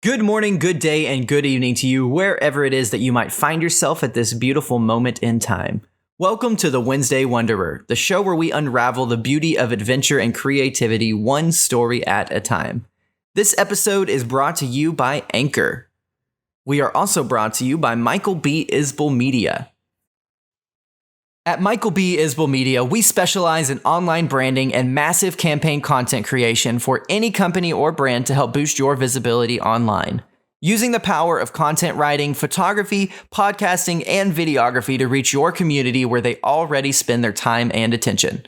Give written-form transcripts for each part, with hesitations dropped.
Good morning, good day, and good evening to you, wherever it is that you might find yourself at this beautiful moment in time. Welcome to the Wednesday Wanderer, the show where we unravel the beauty of adventure and creativity one story at a time. This episode is brought to you by Anchor. We are also brought to you by MichaelBIsbell Media. At MichaelBIsbell Media, we specialize in online branding and massive campaign content creation for any company or brand to help boost your visibility online. Using the power of content writing, photography, podcasting, and videography to reach your community where they already spend their time and attention.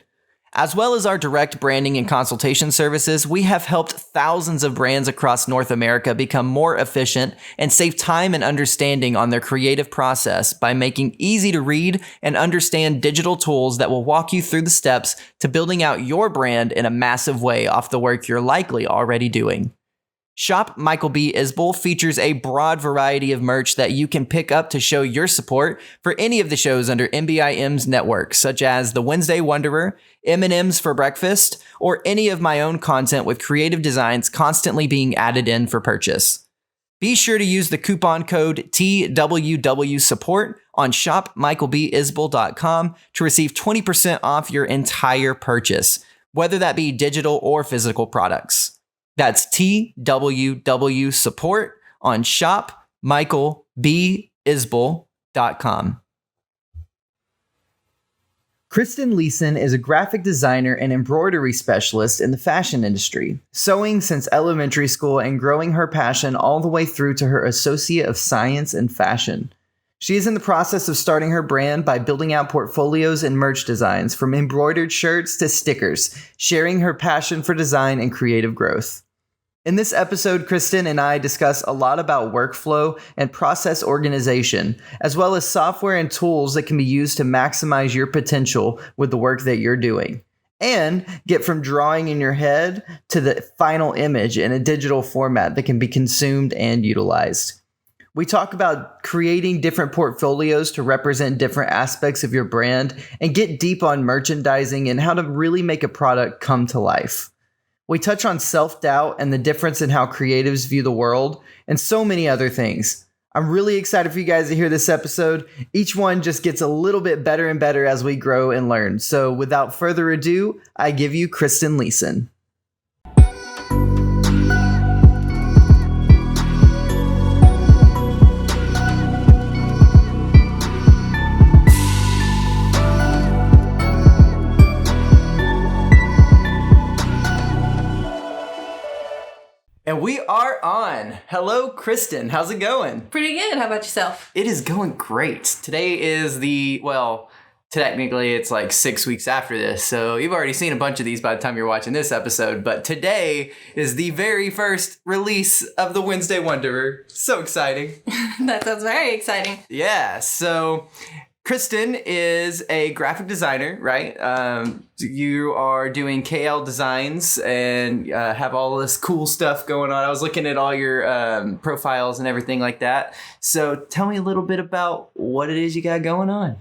As well as our direct branding and consultation services, we have helped thousands of brands across North America become more efficient and save time and understanding on their creative process by making easy to read and understand digital tools that will walk you through the steps to building out your brand in a massive way off the work you're likely already doing. Shop MichaelBIsbell features a broad variety of merch that you can pick up to show your support for any of the shows under MBIM's network, such as The Wednesday Wanderer, M&M's for Breakfast, or any of my own content with creative designs constantly being added in for purchase. Be sure to use the coupon code TWWSupport on shopmichaelbisbell.com to receive 20% off your entire purchase, whether that be digital or physical products. That's TWW Support on shopmichaelbisbell.com. Kristin Leeson is a graphic designer and embroidery specialist in the fashion industry, sewing since elementary school and growing her passion all the way through to her Associate of Science in Fashion. She is in the process of starting her brand by building out portfolios and merch designs from embroidered shirts to stickers, sharing her passion for design and creative growth. In this episode, Kristin and I discuss a lot about workflow and process organization, as well as software and tools that can be used to maximize your potential with the work that you're doing, and get from drawing in your head to the final image in a digital format that can be consumed and utilized. We talk about creating different portfolios to represent different aspects of your brand and get deep on merchandising and how to really make a product come to life. We touch on self-doubt and the difference in how creatives view the world, and so many other things. I'm really excited for you guys to hear this episode. Each one just gets a little bit better and better as we grow and learn. So without further ado, I give you Kristin Leeson. And we are on. Hello, Kristin. How's it going? Pretty good. How about yourself? It is going great. Today is technically it's like 6 weeks after this, so you've already seen a bunch of these by the time you're watching this episode, but today is the very first release of the Wednesday Wanderer. So exciting. That sounds very exciting. Yeah, so Kristin is a graphic designer, right? You are doing KL designs and have all this cool stuff going on. I was looking at all your profiles and everything like that. So tell me a little bit about what it is you got going on.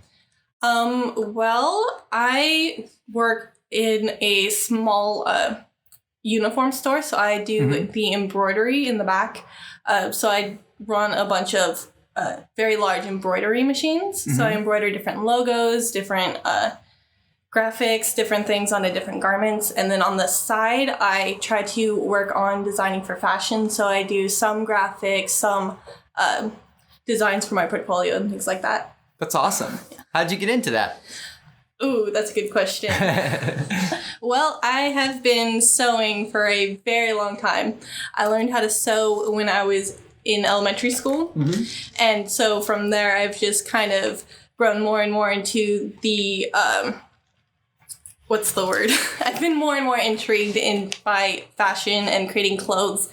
Well, I work in a small uniform store, so I do the embroidery in the back. So I run a bunch of very large embroidery machines. So I embroider different logos, different graphics, different things onto different garments. And then on the side, I try to work on designing for fashion. So I do some graphics, some designs for my portfolio and things like that. That's awesome. Yeah. How'd you get into that? Ooh, that's a good question. Well, I have been sewing for a very long time. I learned how to sew when I was in elementary school. And so from there, I've just kind of grown more and more into the, I've been more and more intrigued by fashion and creating clothes.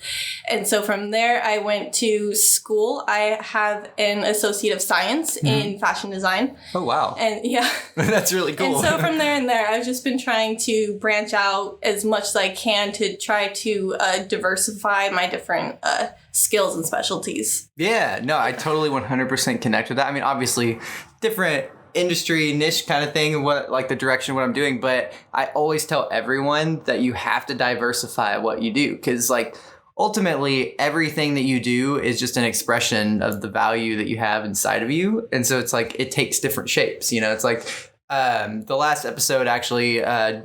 And so from there, I went to school. I have an Associate of Science in fashion design. Oh, wow. And yeah. That's really cool. And so from there and there, I've just been trying to branch out as much as I can to try to diversify my different skills and specialties. Yeah, no, I totally 100% connect with that. I mean, obviously, different industry niche kind of thing, what like the direction of what I'm doing, but I always tell everyone that you have to diversify what you do, because like ultimately everything that you do is just an expression of the value that you have inside of you. And so it's like, it takes different shapes, it's like, the last episode, actually,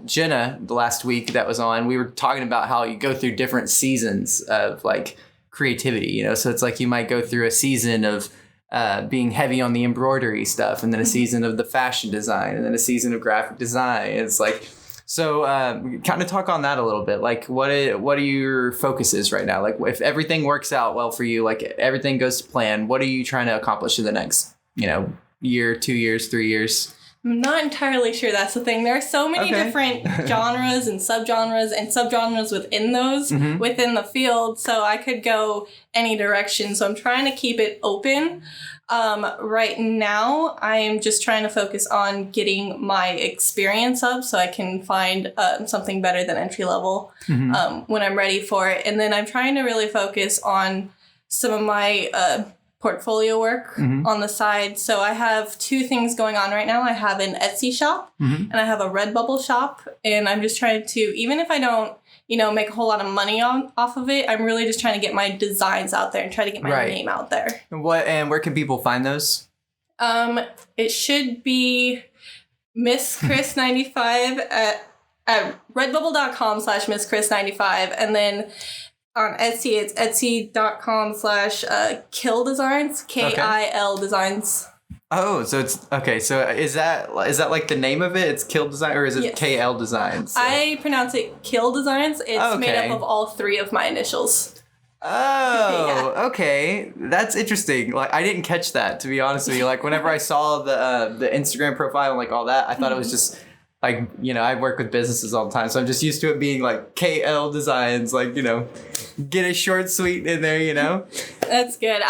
Jenna, the last week that was on, we were talking about how you go through different seasons of like creativity, so it's like you might go through a season of being heavy on the embroidery stuff, and then a season of the fashion design, and then a season of graphic design. It's like, so kind of talk on that a little bit. Like, what are your focuses right now? Like, if everything works out well for you, like everything goes to plan, what are you trying to accomplish in the next, year, 2 years, 3 years? I'm not entirely sure that's the thing. There are so many different genres and subgenres within those, within the field. So I could go any direction. So I'm trying to keep it open. Right now, I am just trying to focus on getting my experience up so I can find something better than entry level when I'm ready for it. And then I'm trying to really focus on some of my portfolio work on the side. So I have 2 things going on right now. I have an Etsy shop and I have a Redbubble shop. And I'm just trying to, even if I don't, make a whole lot of money off of it, I'm really just trying to get my designs out there and try to get my name out there. And where can people find those? It should be Miss Chris 95 at redbubble.com/MissChris95. And then on Etsy, it's etsy.com/Kill Designs, KIL Designs. Oh, so it's okay. So is that like the name of it? It's Kill Design, or is it KL Designs? So. I pronounce it Kill Designs. It's made up of all 3 of my initials. Oh, okay. That's interesting. Like, I didn't catch that, to be honest with you. Like, whenever I saw the Instagram profile and like all that, I thought it was just like, I work with businesses all the time, so I'm just used to it being like KL Designs, like, get it short, sweet in there, That's good.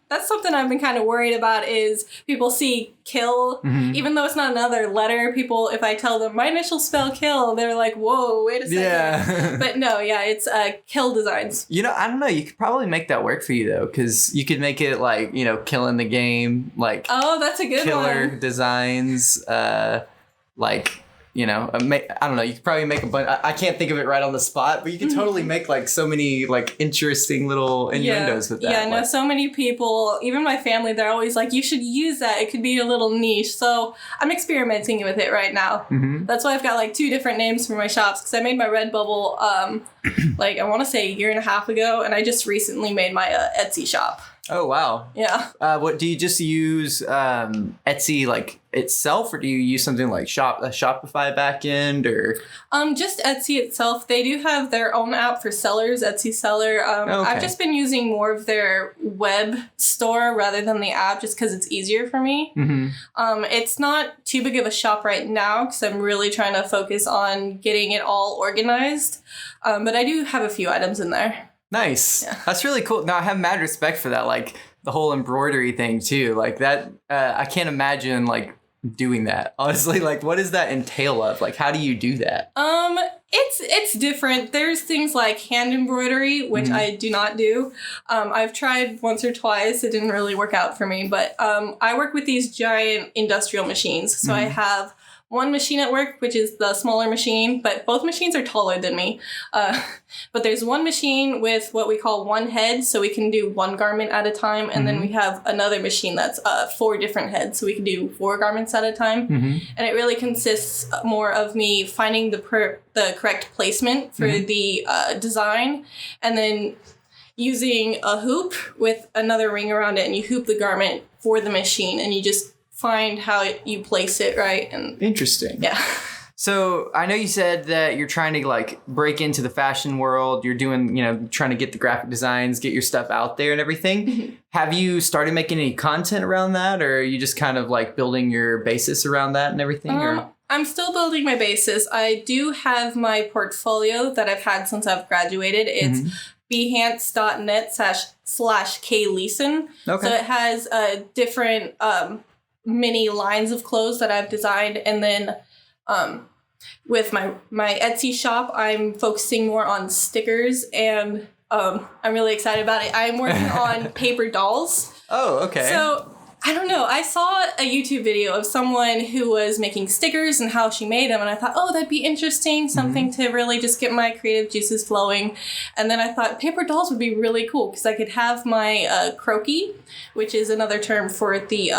That's something I've been kind of worried about is people see kill, even though it's not another letter. People, if I tell them my initials spell kill, they're like, whoa, wait a second. Yeah. But no, it's Kill Designs. I don't know. You could probably make that work for you, though, because you could make it like, killing the game, like. Oh, that's a good Killer one. Designs, like. I don't know. You could probably make a bunch. I can't think of it right on the spot, but you could totally make like so many like interesting little innuendos with that. Yeah, no, so many people, even my family, they're always like, you should use that. It could be a little niche. So I'm experimenting with it right now. That's why I've got like 2 different names for my shops, because I made my Redbubble like I want to say a year and a half ago, and I just recently made my Etsy shop. Oh, wow. Yeah. What do you just use Etsy like itself, or do you use something like a Shopify backend, or? Just Etsy itself. They do have their own app for sellers, Etsy Seller. I've just been using more of their web store rather than the app, just because it's easier for me. It's not too big of a shop right now because I'm really trying to focus on getting it all organized. But I do have a few items in there. Nice. Yeah. That's really cool. Now, I have mad respect for that, like the whole embroidery thing too. Like that, I can't imagine like doing that. Honestly, like what does that entail of? Like, how do you do that? It's different. There's things like hand embroidery, which I do not do. I've tried once or twice. It didn't really work out for me, but I work with these giant industrial machines. So I have one machine at work, which is the smaller machine, but both machines are taller than me. But there's one machine with what we call one head, so we can do one garment at a time. And then we have another machine that's 4 different heads, so we can do 4 garments at a time. And it really consists more of me finding the correct placement for the design, and then using a hoop with another ring around it, and you hoop the garment for the machine, and you just find how you place it right. And interesting. Yeah. So I know you said that you're trying to like break into the fashion world. You're doing, trying to get the graphic designs, get your stuff out there and everything. Have you started making any content around that, or are you just kind of like building your basis around that and everything? I'm still building my basis. I do have my portfolio that I've had since I've graduated. It's behance.net/K-Leeson. Okay. So it has different mini lines of clothes that I've designed, and then with my Etsy shop, I'm focusing more on stickers, and I'm really excited about it. I'm working on paper dolls. Oh, okay. So I don't know. I saw a YouTube video of someone who was making stickers and how she made them. And I thought, oh, that'd be interesting. Something to really just get my creative juices flowing. And then I thought paper dolls would be really cool because I could have my croquis, which is another term for the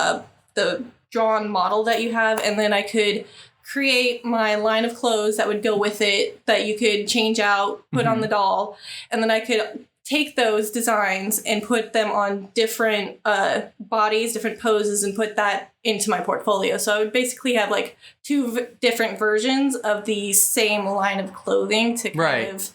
drawn model that you have. And then I could create my line of clothes that would go with it that you could change out, put on the doll. And then I could take those designs and put them on different bodies, different poses, and put that into my portfolio. So I would basically have like two different versions of the same line of clothing to kind of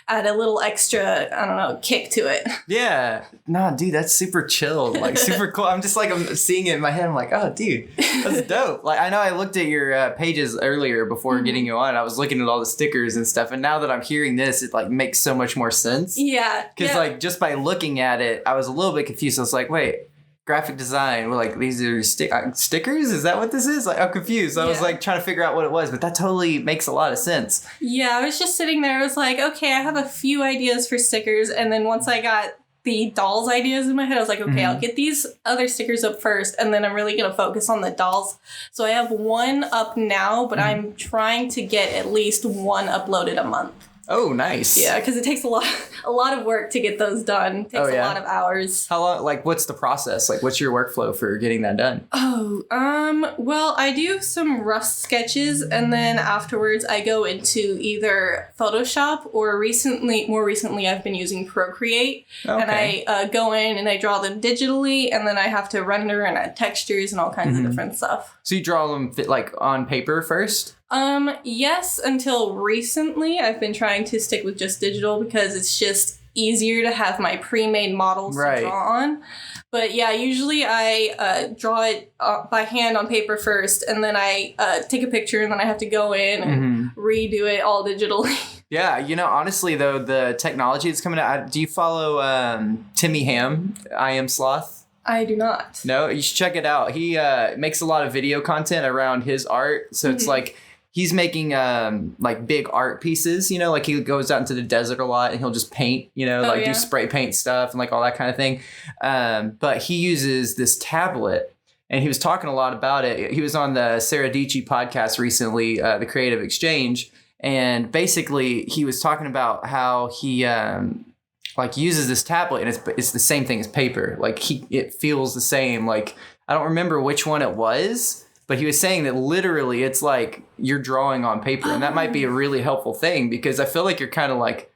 add a little extra, I don't know, kick to it. Yeah. Nah, dude, that's super chill. Like super cool. I'm seeing it in my head. I'm like, oh, dude, that's dope. Like, I know I looked at your pages earlier before getting you on. I was looking at all the stickers and stuff. And now that I'm hearing this, it like makes so much more sense. Yeah. Because like just by looking at it, I was a little bit confused. I was like, wait, graphic design, we're like, these are stickers? Is that what this is? Like, I'm confused. I was like trying to figure out what it was, but that totally makes a lot of sense. Yeah, I was just sitting there. I was like, okay, I have a few ideas for stickers. And then once I got the dolls ideas in my head, I was like, okay, I'll get these other stickers up first. And then I'm really going to focus on the dolls. So I have one up now, but I'm trying to get at least one uploaded a month. Oh, nice. Yeah, because it takes a lot of work to get those done. It takes a lot of hours. How long, like, what's the process? Like, what's your workflow for getting that done? Well, I do some rough sketches, and then afterwards I go into either Photoshop or more recently I've been using Procreate. Okay. And I go in and I draw them digitally, and then I have to render and add textures and all kinds of different stuff. So you draw them like on paper first? Yes, until recently I've been trying to stick with just digital because it's just easier to have my pre-made models to draw on. But yeah, usually I draw it by hand on paper first, and then I take a picture, and then I have to go in and redo it all digitally. Yeah, you know, honestly though, the technology that's coming out, do you follow Timmy Ham, I Am Sloth? I do not. No, you should check it out. He makes a lot of video content around his art, so it's like he's making like big art pieces, you know, like he goes out into the desert a lot and he'll just paint, you know, do spray paint stuff and like all that kind of thing. But he uses this tablet, and he was talking a lot about it. He was on the Sarah Dietschy podcast recently, The Creative Exchange. And basically he was talking about how he like uses this tablet, and it's the same thing as paper. Like it feels the same. Like, I don't remember which one it was, but he was saying that literally it's like you're drawing on paper. And that might be a really helpful thing, because I feel like you're kind of like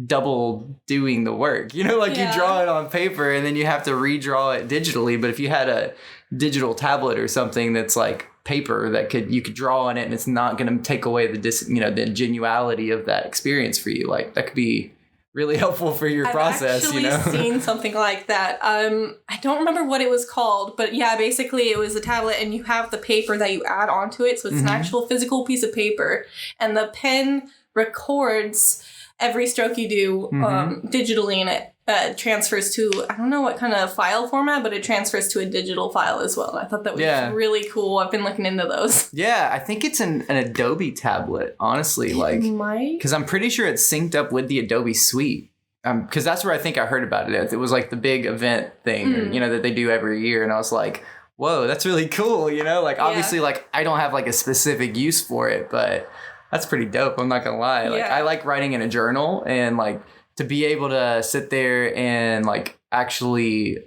double doing the work, you know, like you draw it on paper and then you have to redraw it digitally. But if you had a digital tablet or something that's like paper that you could draw on it, and it's not going to take away the genuality of that experience for you, like that could be really helpful for your process, you know? I've actually seen something like that. I don't remember what it was called, but yeah, basically it was a tablet, and you have the paper that you add onto it. So it's an actual physical piece of paper, and the pen records every stroke you do digitally, and it transfers to, I don't know what kind of file format, but it transfers to a digital file as well. And I thought that was really cool. I've been looking into those. Yeah, I think it's an Adobe tablet, honestly. Because I'm pretty sure it's synced up with the Adobe Suite. Because that's where I think I heard about it. It was like the big event thing, you know, that they do every year. And I was like, whoa, that's really cool, you know? Like, obviously, like, I don't have like a specific use for it, but that's pretty dope. I'm not going to lie. Like, I like writing in a journal, and like, to be able to sit there and like actually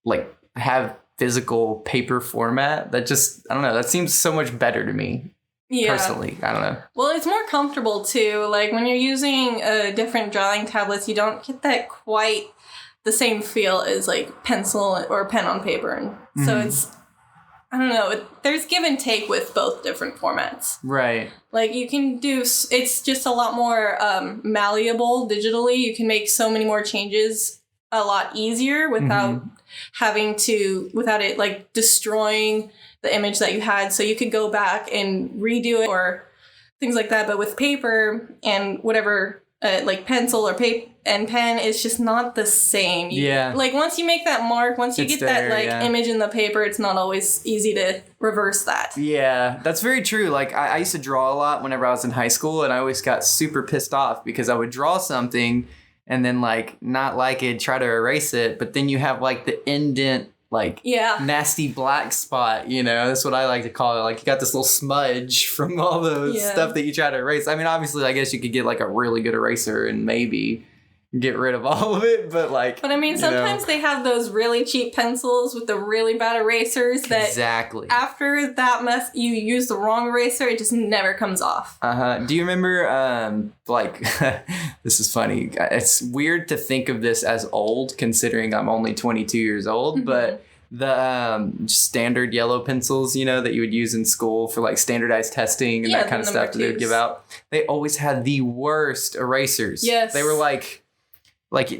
like have physical paper format, that just, I don't know, that seems so much better to me personally. I don't know. Well, it's more comfortable too. Like when you're using different drawing tablets, you don't get that quite the same feel as like pencil or pen on paper. And so it's, I don't know, there's give and take with both different formats. Right. Like you can do, it's just a lot more malleable digitally. You can make so many more changes a lot easier without without it like destroying the image that you had. So you could go back and redo it or things like that. But with paper and whatever, like pencil or paper and pen, it's just not the same. Like once you make that mark, once you get that like image in the paper, it's not always easy to reverse that. Yeah, that's very true. Like I used to draw a lot whenever I was in high school, and I always got super pissed off because I would draw something and then like not like it, try to erase it, but then you have like the indent like nasty black spot, you know, that's what I like to call it. Like you got this little smudge from all those stuff that you try to erase. I mean, obviously, I guess you could get like a really good eraser and maybe get rid of all of it, but like... But I mean, sometimes they have those really cheap pencils with the really bad erasers that... Exactly. After that mess, you use the wrong eraser, it just never comes off. Do you remember, like, this is funny. It's weird to think of this as old, considering I'm only 22 years old, but the standard yellow pencils, you know, that you would use in school for, like, standardized testing and that kind of stuff that they would give out, they always had the worst erasers. Yes. They were like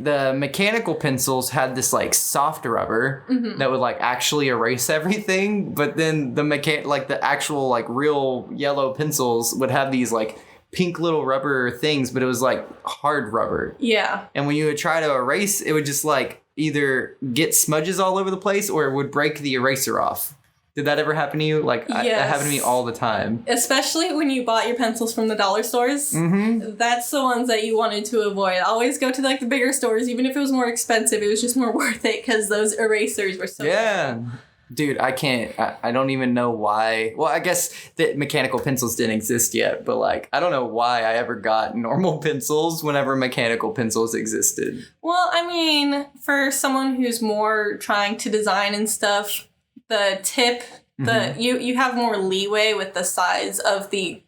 the mechanical pencils had this like soft rubber that would like actually erase everything, but then the actual like real yellow pencils would have these like pink little rubber things, but it was like hard rubber. Yeah. And when you would try to erase, it would just like either get smudges all over the place or it would break the eraser off. Did that ever happen to you? Like, that happened to me all the time. Especially when you bought your pencils from the dollar stores. That's the ones that you wanted to avoid. Always go to, like, the bigger stores. Even if it was more expensive, it was just more worth it because those erasers were so good. Dude, I can't. I don't even know why. Well, I guess that mechanical pencils didn't exist yet, but, like, I don't know why I ever got normal pencils whenever mechanical pencils existed. Well, I mean, for someone who's more trying to design and stuff... The tip, you have more leeway with the size of the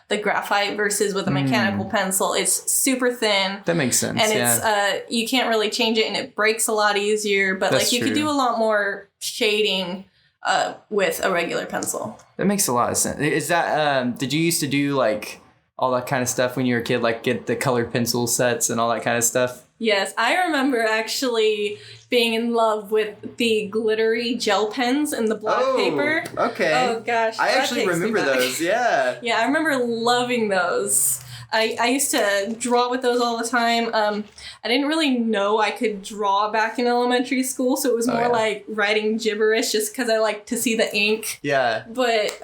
graphite versus with a mechanical pencil. It's super thin. That makes sense. And it's you can't really change it, and it breaks a lot easier. But that's like you could do a lot more shading with a regular pencil. That makes a lot of sense. Is that did you used to do like all that kind of stuff when you were a kid, like get the colored pencil sets and all that kind of stuff? Yes, I remember actually being in love with the glittery gel pens and the black paper. Okay. Oh, gosh. I actually remember those, yeah. Yeah, I remember loving those. I used to draw with those all the time. I didn't really know I could draw back in elementary school, so it was more like writing gibberish just because I liked to see the ink. Yeah. But,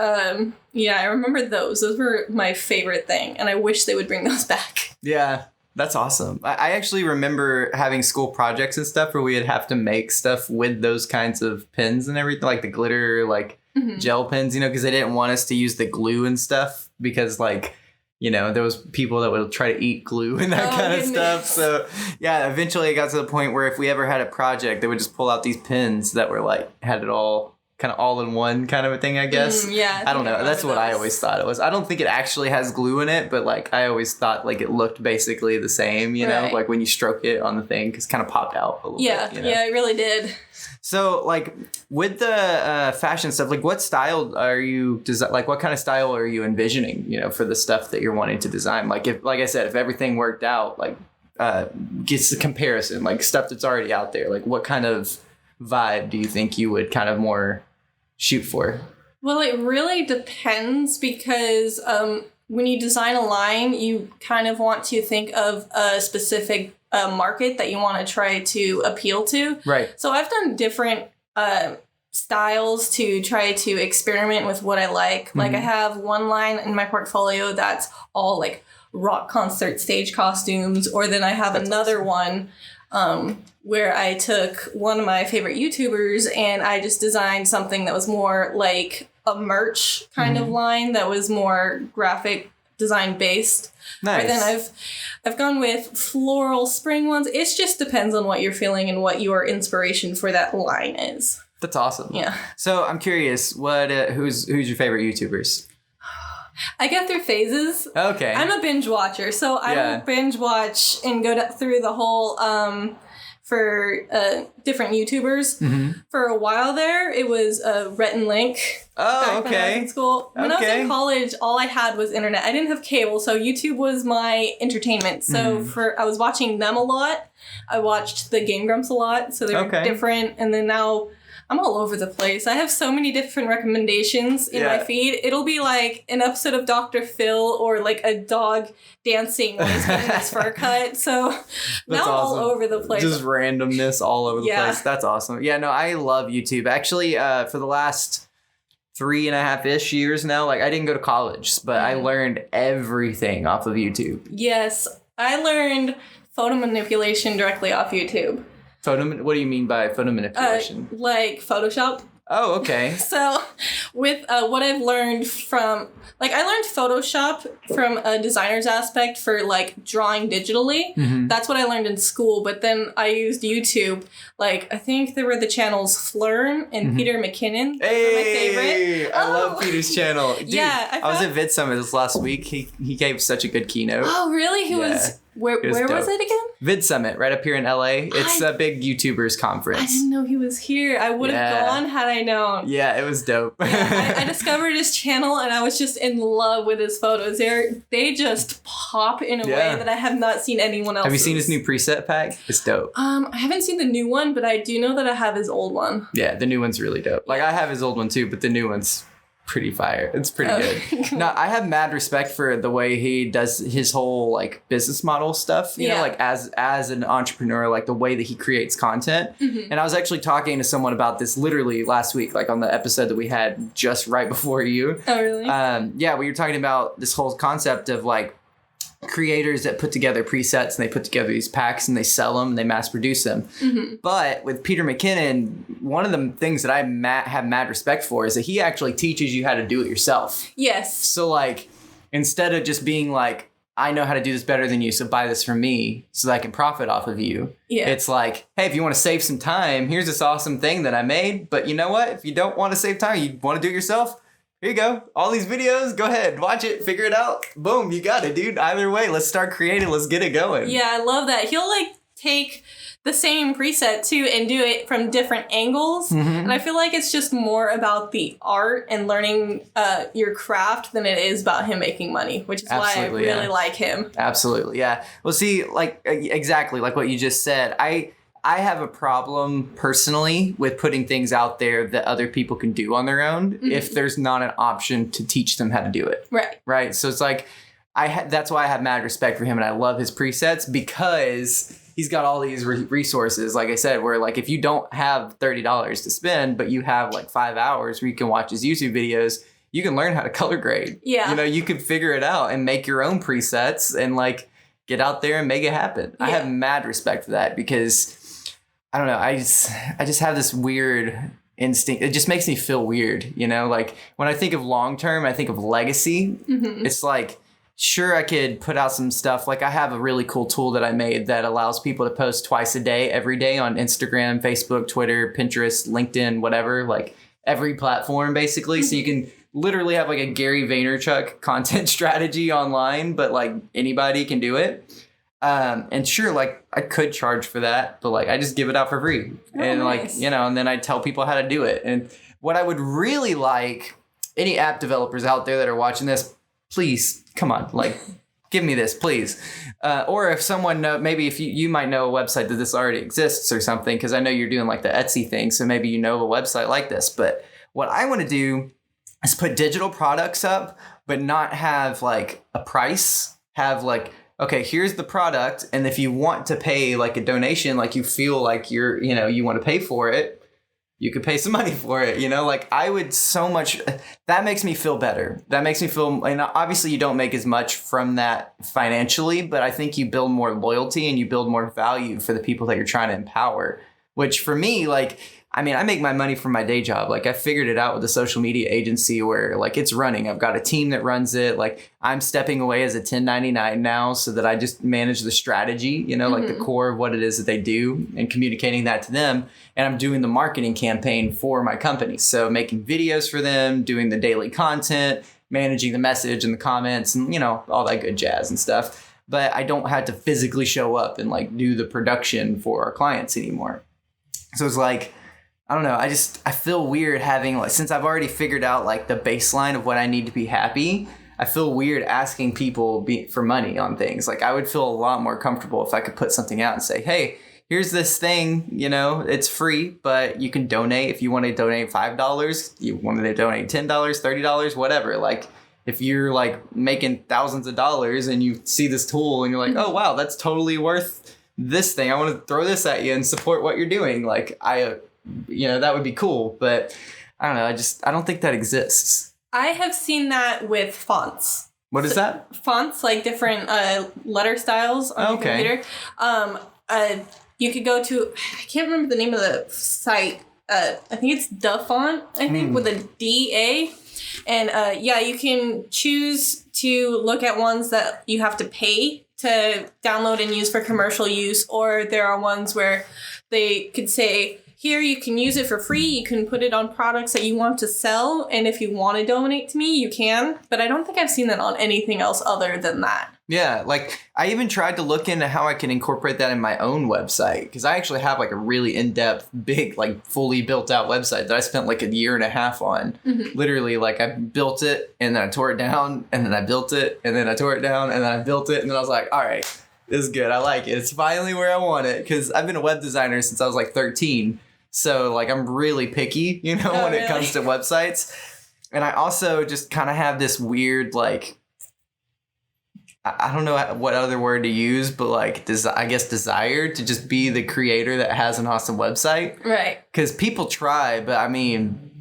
yeah, I remember those. Those were my favorite thing, and I wish they would bring those back. Yeah. That's awesome. I actually remember having school projects and stuff where we'd have to make stuff with those kinds of pens and everything, like the glitter, like gel pens, you know, because they didn't want us to use the glue and stuff because, like, you know, there was people that would try to eat glue and that kind of stuff. So, yeah, eventually it got to the point where if we ever had a project, they would just pull out these pens that were, like, had it all kind of all in one kind of a thing, I guess. Yeah. I don't know. That's what I always thought it was. I don't think it actually has glue in it, but like I always thought like it looked basically the same, you know, like when you stroke it on the thing, because it kind of popped out a little bit. You know? Yeah, it really did. So like with the fashion stuff, like what style are you like what kind of style are you envisioning, you know, for the stuff that you're wanting to design? Like if, like I said, if everything worked out, like gets the comparison, like stuff that's already out there, like what kind of vibe do you think you would kind of more shoot for? Well, it really depends because when you design a line, you kind of want to think of a specific market that you want to try to appeal to. Right. So I've done different styles to try to experiment with what I like. Like I have one line in my portfolio that's all like rock concert stage costumes, or then I have another one where I took one of my favorite YouTubers and I just designed something that was more like a merch kind of line that was more graphic design based. Nice. Or then I've gone with floral spring ones. It just depends on what you're feeling and what your inspiration for that line is. That's awesome. Yeah. So I'm curious, what who's your favorite YouTubers? I get through phases. Okay. I'm a binge watcher, so I will binge watch and go through the whole for different YouTubers. For a while there, it was Rhett and Link. Oh, okay. When I was in school. When I was in college, all I had was internet. I didn't have cable, so YouTube was my entertainment. So I was watching them a lot. I watched the Game Grumps a lot, so they were different. And then now I'm all over the place. I have so many different recommendations in my feed. It'll be like an episode of Dr. Phil or like a dog dancing when he's getting his fur cut. So now I'm all over the place. Just randomness all over the place. That's awesome. Yeah, no, I love YouTube. Actually, for the last 3.5-ish years now, like I didn't go to college, but I learned everything off of YouTube. Yes, I learned photo manipulation directly off YouTube. What do you mean by photo manipulation? Like Photoshop. Oh, okay. So with what I've learned from, like, I learned Photoshop from a designer's aspect for, like, drawing digitally. Mm-hmm. That's what I learned in school. But then I used YouTube. Like, I think there were the channels Flern and Peter McKinnon. Those are my favorite. I love Peter's channel. Dude, yeah. I was at Vid Summit this last week. He gave such a good keynote. Oh, really? He was... Where was it again? Vid Summit, right up here in LA. It's a big YouTubers conference. I didn't know he was here. I would have gone had I known. Yeah, it was dope. I discovered his channel and I was just in love with his photos. They just pop in a way that I have not seen anyone else. Have you seen his new preset pack? It's dope. I haven't seen the new one, but I do know that I have his old one. Yeah, the new one's really dope. Like, I have his old one too, but the new one's pretty fire. It's pretty good. No, I have mad respect for the way he does his whole like business model stuff, you know, like as an entrepreneur, like the way that he creates content. And I was actually talking to someone about this literally last week, like on the episode that we had just right before you. Oh, really? Yeah, we were talking about this whole concept of like creators that put together presets and they put together these packs and they sell them and they mass produce them. But with Peter McKinnon, one of the things that I have mad respect for is that he actually teaches you how to do it yourself. Yes. So like, instead of just being like, I know how to do this better than you, so buy this from me so that I can profit off of you. Yeah. It's like, hey, if you want to save some time, here's this awesome thing that I made. But you know what? If you don't want to save time, you want to do it yourself, here you go. All these videos, go ahead, watch it, figure it out. Boom, you got it, dude. Either way, let's start creating. Let's get it going. Yeah, I love that. He'll like take the same preset too and do it from different angles. And I feel like it's just more about the art and learning your craft than it is about him making money, which is why I really like him. Absolutely, yeah. Well, see, like exactly like what you just said. I have a problem personally with putting things out there that other people can do on their own if there's not an option to teach them how to do it. Right. So it's like, that's why I have mad respect for him and I love his presets because he's got all these resources, like I said, where like if you don't have $30 to spend, but you have like 5 hours where you can watch his YouTube videos, you can learn how to color grade. Yeah. You know, you can figure it out and make your own presets and like get out there and make it happen. Yeah. I have mad respect for that because I don't know. I just have this weird instinct. It just makes me feel weird, you know? Like when I think of long term, I think of legacy. It's like, sure, I could put out some stuff. Like I have a really cool tool that I made that allows people to post twice a day, every day on Instagram, Facebook, Twitter, Pinterest, LinkedIn, whatever, like every platform basically. So you can literally have like a Gary Vaynerchuk content strategy online, but like anybody can do it. And sure, like I could charge for that, but like I just give it out for free. And like, you know, and then I tell people how to do it. And what I would really like, any app developers out there that are watching this, please, come on, like give me this, please. Or if someone maybe if you might know a website that this already exists or something, because I know you're doing like the Etsy thing. So maybe you know a website like this. But what I want to do is put digital products up, but not have like a price, have like, okay, here's the product. And if you want to pay like a donation, like you feel like you're, you know, you want to pay for it, you could pay some money for it, you know, like I would so much, that makes me feel better. That makes me feel, and obviously you don't make as much from that financially, but I think you build more loyalty and you build more value for the people that you're trying to empower, which for me, like, I mean, I make my money from my day job. Like I figured it out with a social media agency where like it's running. I've got a team that runs it. Like I'm stepping away as a 1099 now so that I just manage the strategy, you know, like the core of what it is that they do and communicating that to them. And I'm doing the marketing campaign for my company. So making videos for them, doing the daily content, managing the message and the comments and, you know, all that good jazz and stuff. But I don't have to physically show up and like do the production for our clients anymore. So it's like, I don't know. I feel weird having like, since I've already figured out like the baseline of what I need to be happy, I feel weird asking people for money on things. Like I would feel a lot more comfortable if I could put something out and say, hey, here's this thing, you know, it's free, but you can donate if you want to donate $5, you want to donate $10, $30, whatever. Like if you're like making thousands of dollars and you see this tool and you're like, oh, wow, that's totally worth this thing. I want to throw this at you and support what you're doing. Like you know, that would be cool, but I don't know. I don't think that exists. I have seen that with fonts. What is that? Fonts, like different letter styles on your computer. you could go to, I can't remember the name of the site. I think it's the font, I think, with a DA. And you can choose to look at ones that you have to pay to download and use for commercial use, or there are ones where they could say, here, you can use it for free. You can put it on products that you want to sell. And if you want to donate to me, you can. But I don't think I've seen that on anything else other than that. Yeah, like I even tried to look into how I can incorporate that in my own website, because I actually have like a really in-depth, big, like fully built out website that I spent like a year and a half on. Literally, like I built it and then I tore it down and then I built it and then I tore it down and then I built it and then I was like, all right, this is good. I like it. It's finally where I want it, because I've been a web designer since I was like 13. So like I'm really picky, when it comes to websites. And I also just kind of have this weird, like, I don't know what other word to use, but like, I guess desire to just be the creator that has an awesome website. Right. Because people try, but I mean,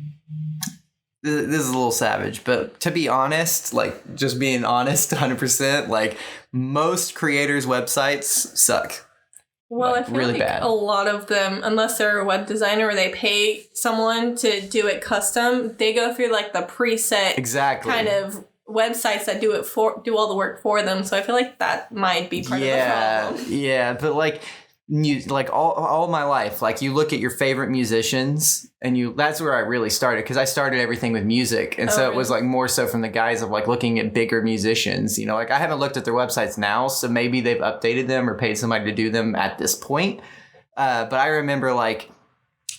this is a little savage, but to be honest, like just being honest 100%, like most creators' websites suck. Well, like, I feel really like bad. A lot of them, unless they're a web designer or they pay someone to do it custom, they go through like the preset kind of websites that do all the work for them. So I feel like that might be part of the problem. Yeah, but like all my life, like you look at your favorite musicians and that's where I really started, because I started everything with music. And so it was like more so from the guise of like looking at bigger musicians, like I haven't looked at their websites now, so maybe they've updated them or paid somebody to do them at this point. But I remember like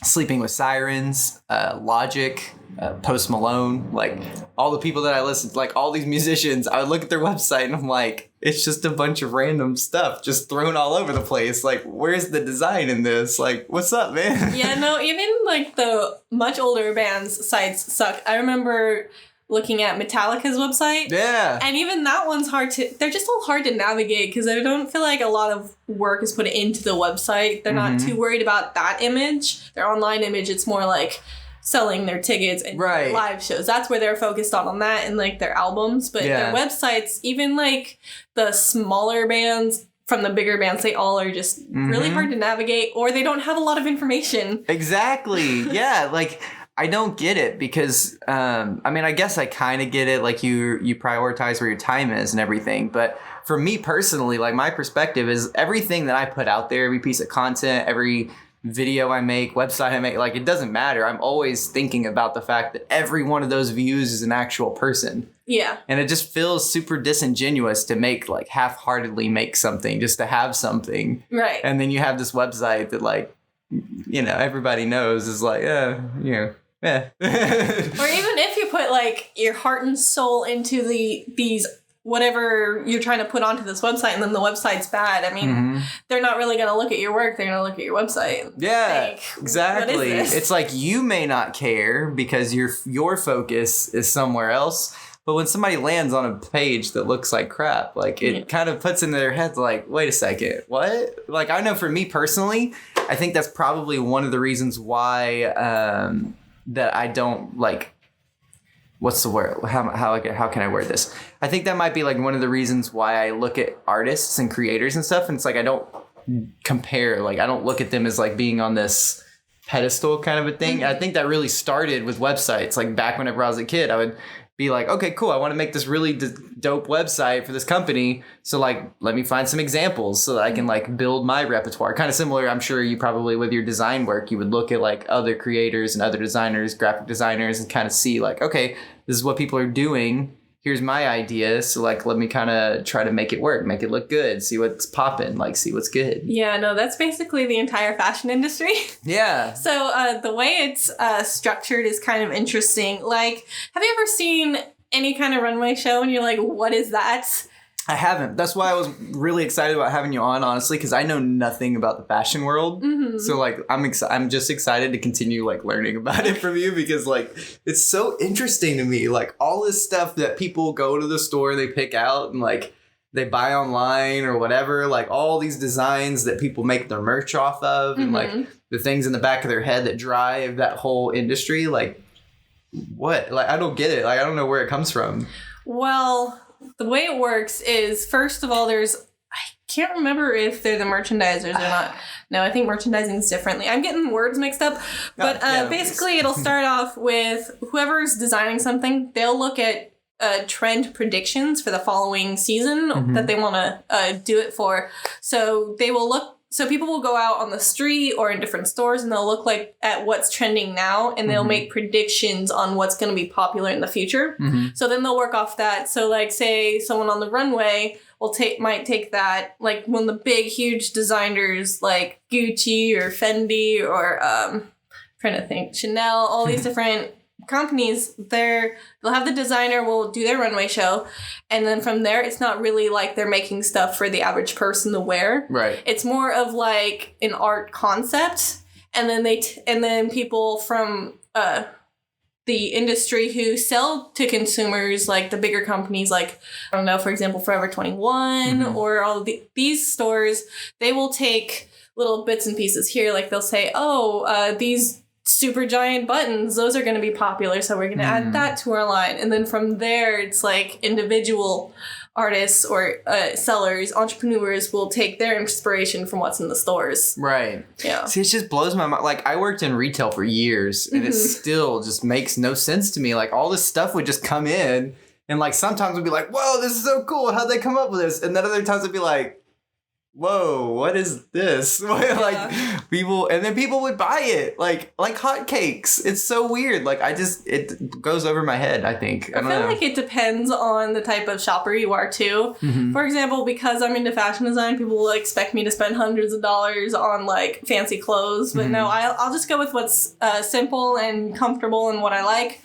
Sleeping with Sirens, Logic, Post Malone, like all the people that I listened to, like all these musicians, I would look at their website and I'm like, it's just a bunch of random stuff just thrown all over the place. Like, where's the design in this? Like, what's up, man? Yeah, no, even like the much older bands' sites suck. I remember looking at Metallica's website. Yeah. And even that one's they're just all hard to navigate, because I don't feel like a lot of work is put into the website. They're not too worried about that image. Their online image, it's more like selling their tickets and live shows. That's where they're focused on that, and like their albums. But their websites, even like the smaller bands from the bigger bands, they all are just really hard to navigate, or they don't have a lot of information. Exactly. Yeah. Like, I don't get it, because, I guess I kind of get it. Like you prioritize where your time is and everything. But for me personally, like my perspective is everything that I put out there, every piece of content, every video I make, website I make, like it doesn't matter. I'm always thinking about the fact that every one of those views is an actual person. Yeah. And it just feels super disingenuous to make like half-heartedly make something just to have something. Right. And then you have this website that like, everybody knows is like, Yeah. Or even if you put like your heart and soul into these whatever you're trying to put onto this website, and then the website's bad, I mean, they're not really going to look at your work. They're going to look at your website. Yeah, think, exactly. What is this? It's like you may not care because your focus is somewhere else. But when somebody lands on a page that looks like crap, like it kind of puts into their heads like, wait a second, what? Like, I know for me personally, I think that's probably one of the reasons why that I don't like, what's the word? How can I word this? I think that might be like one of the reasons why I look at artists and creators and stuff. And it's like, I don't compare, like I don't look at them as like being on this pedestal kind of a thing. I think that really started with websites. Like back whenever I was a kid, I would be like, okay, cool. I want to make this really dope website for this company. So like, let me find some examples so that I can like build my repertoire. Kind of similar, I'm sure you probably with your design work, you would look at like other creators and other designers, graphic designers, and kind of see like, okay, this is what people are doing. Here's my idea. So like, let me kind of try to make it work, make it look good, see what's popping, like see what's good. Yeah, no, that's basically the entire fashion industry. Yeah. So the way it's structured is kind of interesting. Like, have you ever seen any kind of runway show and you're like, what is that? I haven't. That's why I was really excited about having you on, honestly, because I know nothing about the fashion world. So like, I'm just excited to continue like learning about it from you, because like it's so interesting to me. Like all this stuff that people go to the store, they pick out and like they buy online or whatever. Like all these designs that people make their merch off of, and like the things in the back of their head that drive that whole industry. Like what? Like I don't get it. Like I don't know where it comes from. Well, the way it works is, first of all, there's can't remember if they're the merchandisers or not. No, I think merchandising is differently. I'm getting words mixed up. But basically, it'll start off with whoever's designing something. They'll look at trend predictions for the following season that they want to do it for. So they will look. So people will go out on the street or in different stores and they'll look at what's trending now and they'll make predictions on what's going to be popular in the future. So then they'll work off that. So like say someone on the runway might take that, like one of the big huge designers like Gucci or Fendi or trying to think, Chanel, all these different companies, they'll have the designer will do their runway show, and then from there it's not really like they're making stuff for the average person to wear. Right. It's more of like an art concept, and then then people from the industry who sell to consumers, like the bigger companies, like I don't know, for example, Forever 21 or all of these stores, they will take little bits and pieces here. Like they'll say, these super giant buttons, those are going to be popular, so we're going to add that to our line. And then from there, it's like individual artists or sellers, entrepreneurs will take their inspiration from what's in the stores. Right. Yeah. See, it just blows my mind. Like, I worked in retail for years, and it still just makes no sense to me. Like, all this stuff would just come in, and like sometimes we'd be like, whoa, this is so cool. How'd they come up with this? And then other times it'd be like, whoa, what is this? Like people would buy it like hotcakes. It's so weird. Like it goes over my head, I think. I don't know. Like it depends on the type of shopper you are too. For example, because I'm into fashion design, people will expect me to spend hundreds of dollars on like fancy clothes. But no, I'll just go with what's simple and comfortable and what I like.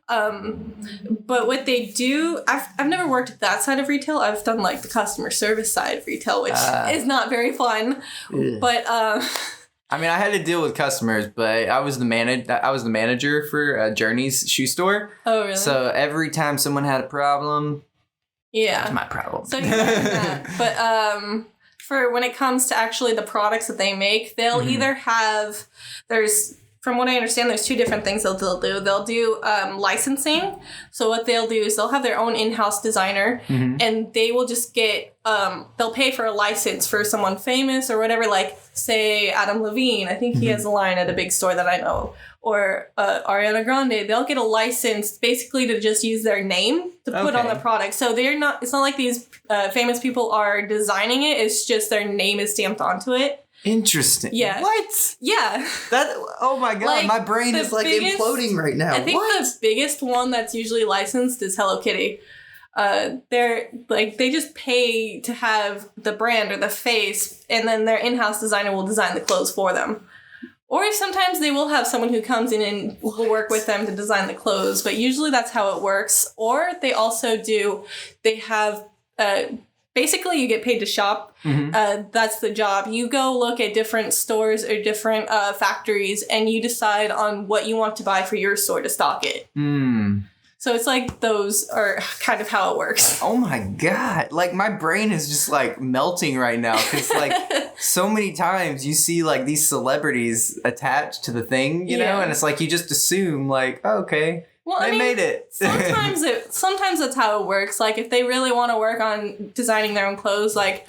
But what they do, I've never worked at that side of retail. I've done like the customer service side of retail, which is not very fun. But I mean, I had to deal with customers, but I was the manager for Journey's shoe store. Oh, really? So every time someone had a problem, yeah, that's my problem. So you like that. But for when it comes to actually the products that they make, they'll either have from what I understand, there's two different things that they'll do. They'll do licensing. So what they'll do is they'll have their own in-house designer, and they will just get, they'll pay for a license for someone famous or whatever, like, say, Adam Levine. I think he has a line at a big store that I know. Or Ariana Grande. They'll get a license basically to just use their name to put on the product. So it's not like these famous people are designing it. It's just their name is stamped onto it. Interesting. Yeah. What? Yeah. Oh my God. Like, my brain is like imploding right now. I think the biggest one that's usually licensed is Hello Kitty. They just pay to have the brand or the face, and then their in-house designer will design the clothes for them. Or if sometimes they will have someone who comes in and will work with them to design the clothes, but usually that's how it works. Or they also they have basically, you get paid to shop. That's the job. You go look at different stores or different factories, and you decide on what you want to buy for your store to stock it. So it's like those are kind of how it works. Oh my God. Like my brain is just like melting right now because like so many times you see like these celebrities attached to the thing, you know, and it's like you just assume like, oh, okay. Well, they made it. sometimes that's how it works. Like if they really want to work on designing their own clothes, like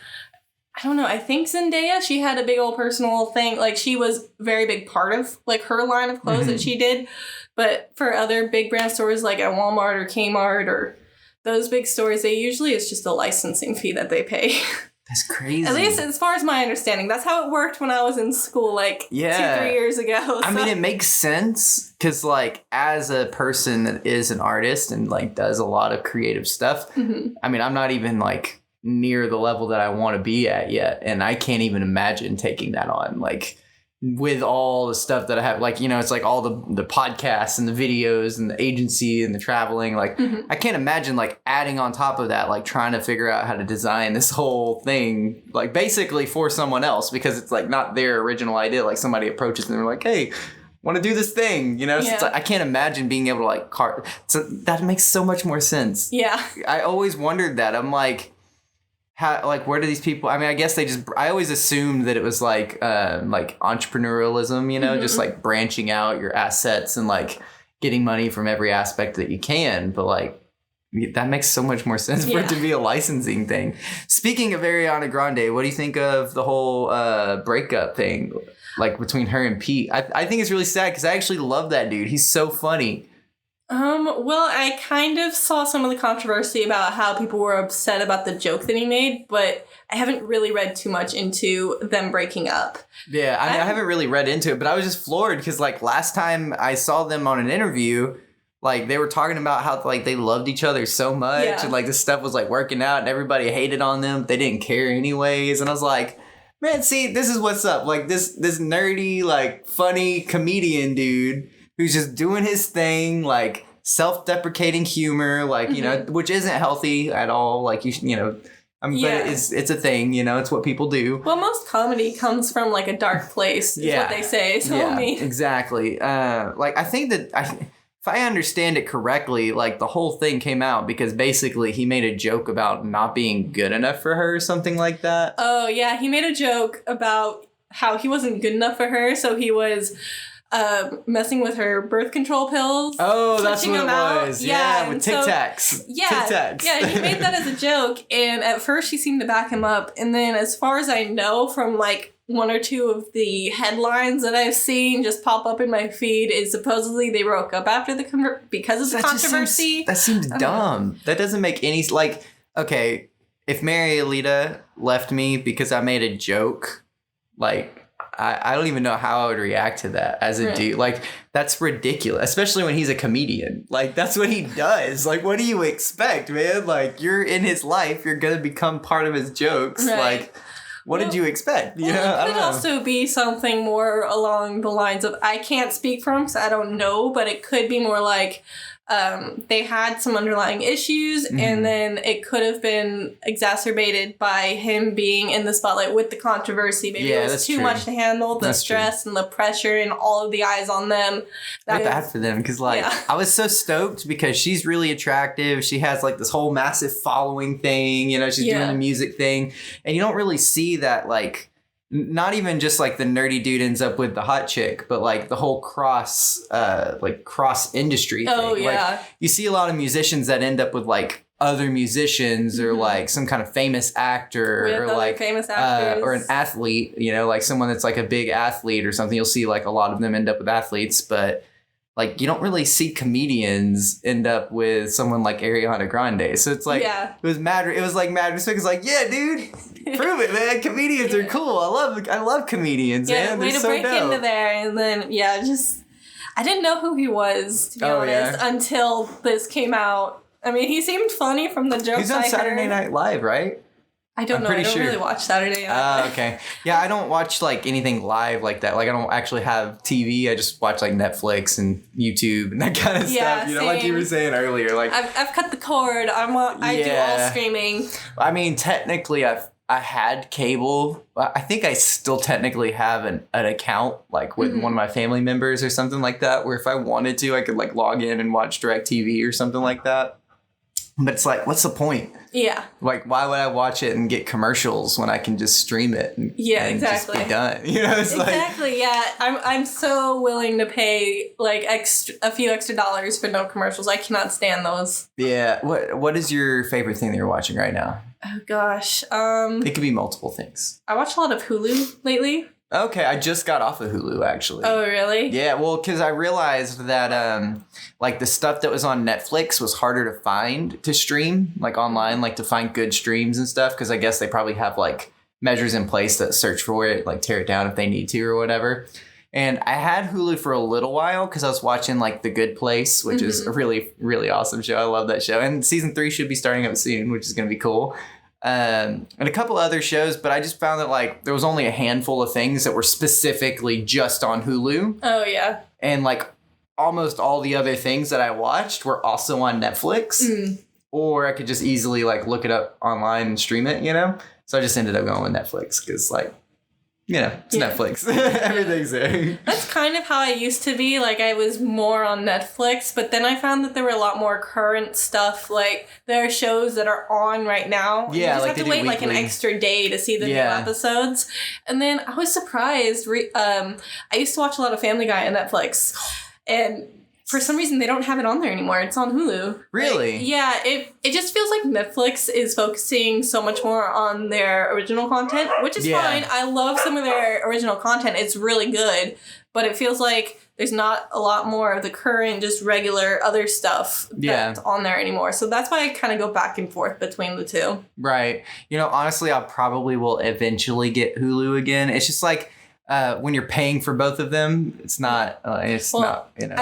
I don't know, I think Zendaya, she had a big old personal thing. Like she was a very big part of like her line of clothes that she did. But for other big brand stores like at Walmart or Kmart or those big stores, it's just a licensing fee that they pay. That's crazy. At least as far as my understanding. That's how it worked when I was in school, like 2-3 years ago. So. I mean, it makes sense because, like, as a person that is an artist and, like, does a lot of creative stuff, I mean, I'm not even, like, near the level that I want to be at yet. And I can't even imagine taking that on, like, with all the stuff that I have, like, you know, it's like all the podcasts and the videos and the agency and the traveling, like, I can't imagine, like, adding on top of that, like, trying to figure out how to design this whole thing, like, basically for someone else, because it's, like, not their original idea. Like, somebody approaches them and they're like, hey, want to do this thing, you know? So it's like, I can't imagine being able to, like, so that makes so much more sense. Yeah. I always wondered that. I'm like, how, like, where do these people, I mean, I guess I always assumed that it was like entrepreneurialism, you know, just like branching out your assets and like getting money from every aspect that you can. But like, That makes so much more sense for it to be a licensing thing. Speaking of Ariana Grande, what do you think of the whole breakup thing, like between her and Pete? I think it's really sad because I actually love that dude. He's so funny. Well, I kind of saw some of the controversy about how people were upset about the joke that he made, but I haven't really read too much into them breaking up. Yeah, I haven't really read into it, but I was just floored because, like, last time I saw them on an interview, like, they were talking about how, like, they loved each other so much, and, like, this stuff was, like, working out, and everybody hated on them. They didn't care anyways, and I was like, man, see, this is what's up. Like, this nerdy, like, funny comedian dude who's just doing his thing, like, self-deprecating humor, like, you know, which isn't healthy at all. Like, you know, but it's a thing, you know, it's what people do. Well, most comedy comes from, like, a dark place, is what they say. So, yeah, exactly. Like, I think that, if I understand it correctly, like, the whole thing came out because basically he made a joke about not being good enough for her or something like that. Oh, yeah. He made a joke about how he wasn't good enough for her, so he was messing with her birth control pills. Oh, that's what it was. Yeah, with Tic Tacs. Yeah, he made that as a joke, and at first she seemed to back him up, and then as far as I know from, like, one or two of the headlines that I've seen just pop up in my feed is supposedly they broke up after because of the controversy. That seems dumb. That doesn't make any, like, okay, if Mary Alita left me because I made a joke, like, I don't even know how I would react to that as a dude. Like, that's ridiculous, especially when he's a comedian. Like, that's what he does. Like, what do you expect, man? Like, you're in his life. You're going to become part of his jokes. Like, what did you expect? You know? It could also be something more along the lines of, I can't speak for him, so I don't know, but it could be more like, they had some underlying issues, and then it could have been exacerbated by him being in the spotlight with the controversy. Maybe it was too much to handle, the stress and the pressure and all of the eyes on them. That's bad for them, because, like, I was so stoked because she's really attractive. She has, like, this whole massive following thing, you know, she's doing the music thing, and you don't really see that, like, not even just, like, the nerdy dude ends up with the hot chick, but, like, the whole cross industry thing. Oh, yeah. Like, you see a lot of musicians that end up with, like, other musicians or, like, some kind of famous actor with or, like, famous actors. Or an athlete, you know, like, someone that's, like, a big athlete or something. You'll see, like, a lot of them end up with athletes, but, like, you don't really see comedians end up with someone like Ariana Grande. So it's like, it was mad respect. It's like, yeah, dude, prove it, man. Comedians are cool. I love comedians, man. They're so dope. Way to break into there. And then, I didn't know who he was, to be honest, until this came out. I mean, he seemed funny from the jokes He's on Saturday Night Live, right? I don't know. I don't really watch Saturday Night. Okay. Yeah, I don't watch, like, anything live like that. Like, I don't actually have TV. I just watch, like, Netflix and YouTube and that kind of stuff. You know, like you were saying earlier. Like, I've cut the cord. I do all streaming. I mean, technically, I had cable. I think I still technically have an account, like, with one of my family members or something like that, where if I wanted to, I could, like, log in and watch DirecTV or something like that. But it's like, what's the point? Yeah. Like, why would I watch it and get commercials when I can just stream it and, just be done? You know, it's exactly. I'm so willing to pay, like, a few extra dollars for no commercials. I cannot stand those. Yeah. What is your favorite thing that you're watching right now? Oh gosh. It could be multiple things. I watch a lot of Hulu lately. Okay, I just got off of Hulu, actually. Oh, really? Yeah, well, because I realized that, like, the stuff that was on Netflix was harder to find to stream, like, online, like, to find good streams and stuff, because I guess they probably have, like, measures in place that search for it, like, tear it down if they need to or whatever. And I had Hulu for a little while because I was watching, like, The Good Place, which is a really, really awesome show. I love that show. And season 3 should be starting up soon, which is going to be cool. And a couple other shows, but I just found that, like, there was only a handful of things that were specifically just on Hulu. Oh, yeah. And, like, almost all the other things that I watched were also on Netflix. Or I could just easily, like, look it up online and stream it, you know? So I just ended up going with Netflix because, like, you know, it's Netflix. Everything's there. That's kind of how I used to be. Like, I was more on Netflix, but then I found that there were a lot more current stuff. Like, there are shows that are on right now. Yeah, you just have to wait, like, an extra day to see the new episodes. And then I was surprised. I used to watch a lot of Family Guy on Netflix. And for some reason, they don't have it on there anymore. It's on Hulu. Really? Like, yeah, it just feels like Netflix is focusing so much more on their original content, which is fine. I love some of their original content. It's really good. But it feels like there's not a lot more of the current, just regular other stuff that's on there anymore. So that's why I kind of go back and forth between the two. Right. Honestly, I probably will eventually get Hulu again. It's just like when you're paying for both of them, it's not, I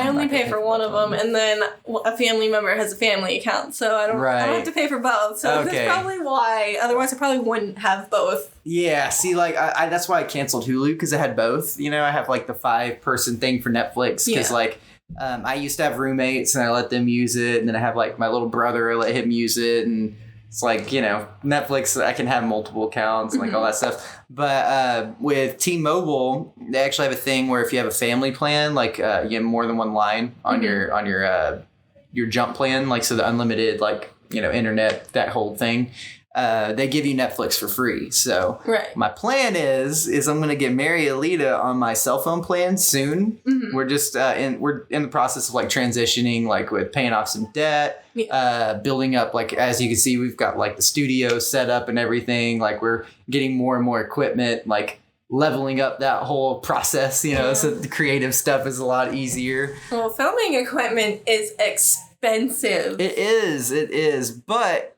only pay for one of them, and then a family member has a family account, so I don't have to pay for both. So that's probably why. Otherwise, I probably wouldn't have both. Yeah, see, like, I that's why I canceled Hulu, because I had both. I have, like, the 5-person thing for Netflix, because, like, I used to have roommates, and I let them use it, and then I have, like, my little brother, I let him use it, and it's like, Netflix, I can have multiple accounts and like all that stuff. But with T-Mobile, they actually have a thing where if you have a family plan, like you have more than one line on your jump plan, like so the unlimited, like, internet, that whole thing. They give you Netflix for free. So my plan is I'm going to get Mary Alita on my cell phone plan soon. Mm-hmm. We're just we're in the process of like transitioning, like with paying off some debt, building up, like, as you can see, we've got like the studio set up and everything. Like we're getting more and more equipment, like leveling up that whole process, so the creative stuff is a lot easier. Well, filming equipment is expensive. It is. But,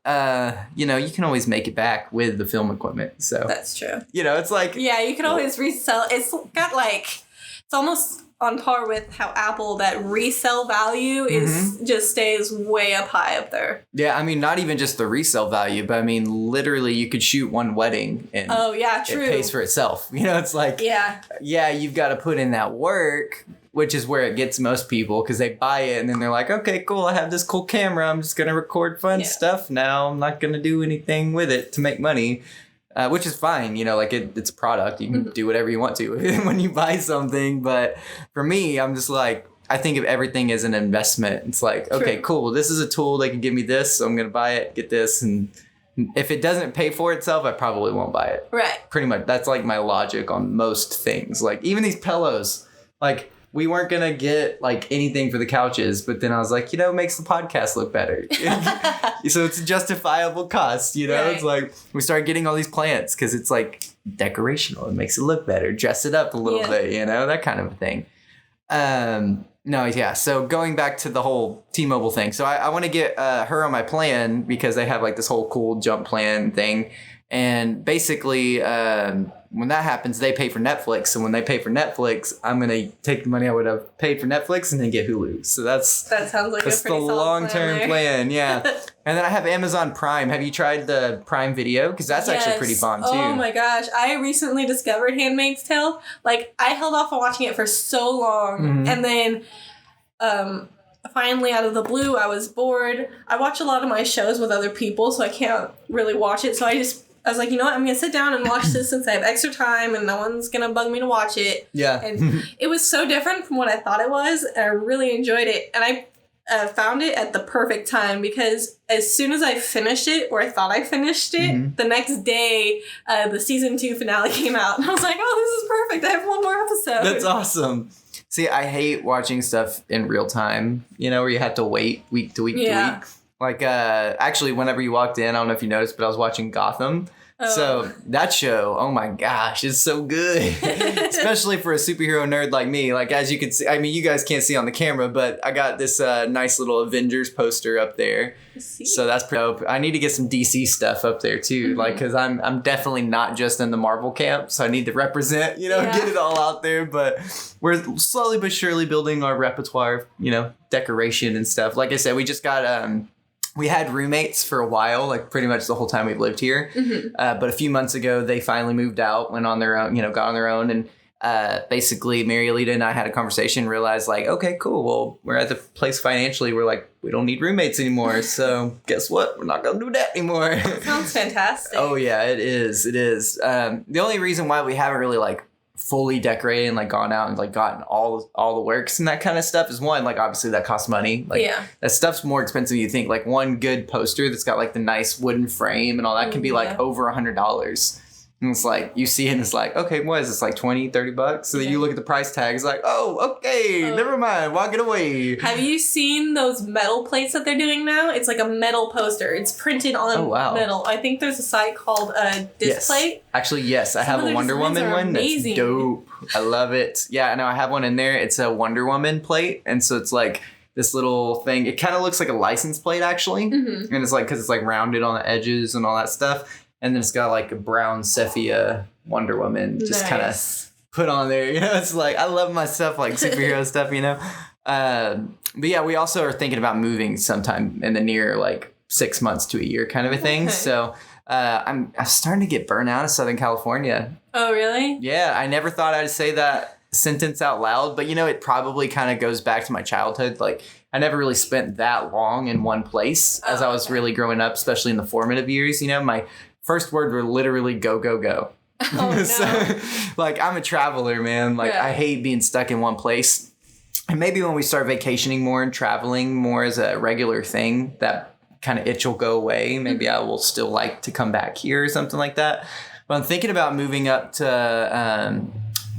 you can always make it back with the film equipment. So that's true. It's like... Yeah, you can always resell. It's got like... It's almost on par with how Apple, that resale value is just stays way up high up there. Yeah, I mean, not even just the resale value, but I mean, literally you could shoot one wedding and true. It pays for itself. It's like... Yeah, you've got to put in that work, which is where it gets most people, because they buy it and then they're like, okay, cool, I have this cool camera. I'm just going to record fun stuff now. I'm not going to do anything with it to make money, which is fine. Like it's a product. You can do whatever you want to when you buy something. But for me, I'm just like, I think of everything as an investment. It's like, okay, cool. Well, this is a tool. They can give me this. So I'm going to buy it, get this. And if it doesn't pay for itself, I probably won't buy it. Right. Pretty much. That's like my logic on most things. Like even these pillows, like... We weren't going to get like anything for the couches, but then I was like, it makes the podcast look better. So it's a justifiable cost, Right. It's like we started getting all these plants because it's like decorational. It makes it look better. Dress it up a little bit, that kind of a thing. So going back to the whole T-Mobile thing. So I want to get her on my plan because they have like this whole cool jump plan thing. And basically, when that happens, they pay for Netflix. And when they pay for Netflix, I'm going to take the money I would have paid for Netflix and then get Hulu. So that sounds like a pretty solid long-term plan. Yeah. And then I have Amazon Prime. Have you tried the Prime Video? Because that's actually pretty fun, too. Oh, my gosh. I recently discovered Handmaid's Tale. Like, I held off on watching it for so long. Mm-hmm. And then... finally, out of the blue, I was bored. I watch a lot of my shows with other people, so I can't really watch it. So I was like, you know what? I'm going to sit down and watch this since I have extra time and no one's going to bug me to watch it. Yeah. And it was so different from what I thought it was. And I really enjoyed it. And I found it at the perfect time because as soon as I finished it, or I thought I finished it, the next day, the season 2 finale came out. And I was like, oh, this is perfect. I have one more episode. That's awesome. See, I hate watching stuff in real time, where you have to wait week to week to week. Like, actually, whenever you walked in, I don't know if you noticed, but I was watching Gotham. Oh. So that show, oh my gosh, it's so good. Especially for a superhero nerd like me. Like, as you can see, I mean, you guys can't see on the camera, but I got this nice little Avengers poster up there. So that's pretty dope. I need to get some DC stuff up there too. Like, because I'm definitely not just in the Marvel camp. So I need to represent, get it all out there. But we're slowly but surely building our repertoire, decoration and stuff. Like I said, we just got... we had roommates for a while, like pretty much the whole time we've lived here. Mm-hmm. But a few months ago, they finally moved out, went on their own, got on their own. And basically, Mary Alita and I had a conversation, realized like, okay, cool. Well, we're at the place financially. We're like, we don't need roommates anymore. So guess what? We're not going to do that anymore. Sounds fantastic. Oh, yeah, it is. It is. The only reason why we haven't really like fully decorated and like gone out and like gotten all the works and that kind of stuff is one, like obviously that costs money. Like that stuff's more expensive than you think. Like one good poster that's got like the nice wooden frame and all that can be like over $100. And it's like, you see it and it's like, okay, what is this, like $20-$30? So then you look at the price tag, it's like, oh, okay, never mind, walk it away. Have you seen those metal plates that they're doing now? It's like a metal poster. It's printed on metal. I think there's a site called Displate. Actually, yes, I have a Wonder Woman one. Amazing. That's dope. I love it. Yeah, no, I have one in there. It's a Wonder Woman plate. And so it's like this little thing. It kind of looks like a license plate, actually. Mm-hmm. And it's like, because it's like rounded on the edges and all that stuff. And then it's got like a brown sepia Wonder Woman just kind of put on there. You know, it's like, I love my stuff, like superhero stuff, you know. But yeah, we also are thinking about moving sometime in the near like 6 months to a year kind of a thing. So I'm starting to get burnt out of Southern California. Oh, really? Yeah, I never thought I'd say that sentence out loud, but you know, it probably kind of goes back to my childhood. Like, I never really spent that long in one place as I was really growing up, especially in the formative years. You know, my first word were literally go, go, go. Oh, no. So, like, I'm a traveler, man. Like, I hate being stuck in one place. And maybe when we start vacationing more and traveling more as a regular thing, that kind of itch will go away. Maybe I will still like to come back here or something like that. But I'm thinking about moving up to,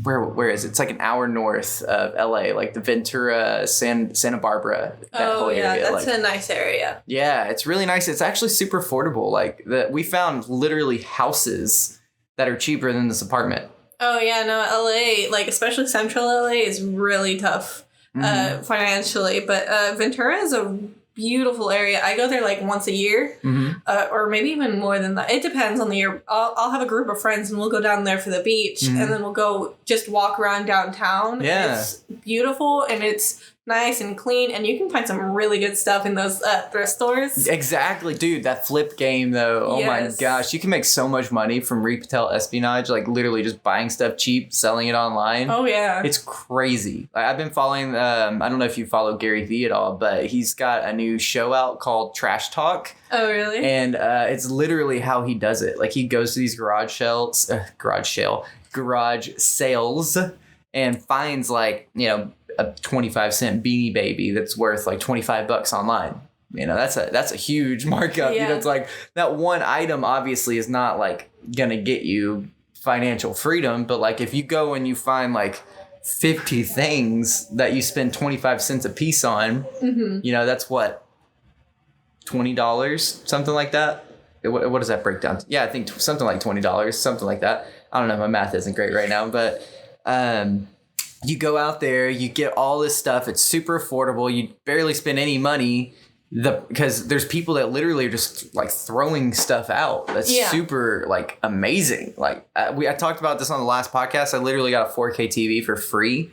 where is it? It's like an hour north of LA, like the Ventura, Santa Barbara, that whole area. That's like a nice area. Yeah, it's really nice. It's actually super affordable. Like, we found literally houses that are cheaper than this apartment. Oh, yeah, no, LA, like, especially central LA is really tough financially. But Ventura is a beautiful area. I go there like once a year, or maybe even more than that. It depends on the year. I'll have a group of friends and we'll go down there for the beach, and then we'll go just walk around downtown. Yeah, it's beautiful and it's nice and clean, and you can find some really good stuff in those thrift stores. Exactly, dude. That flip game, though. Oh my gosh, you can make so much money from retail espionage. Like, literally just buying stuff cheap, selling it online. Oh yeah, it's crazy. Like, I've been following. I don't know if you follow Gary Vee at all, but he's got a new show out called Trash Talk. Oh really? And it's literally how he does it. Like, he goes to these garage sales, and finds, like, you know, a 25-cent Beanie Baby that's worth like $25 online. You know, that's a huge markup. Yeah. You know, it's like that one item obviously is not like gonna get you financial freedom, but like if you go and you find like 50 things that you spend 25 cents a piece on, you know, that's what, $20, something like that. What does that break down to? Yeah, I think something like $20, something like that. I don't know, my math isn't great right now, but you go out there, you get all this stuff. It's super affordable. You barely spend any money because there's people that literally are just like throwing stuff out. That's super like amazing. Like I talked about this on the last podcast. I literally got a 4K TV for free.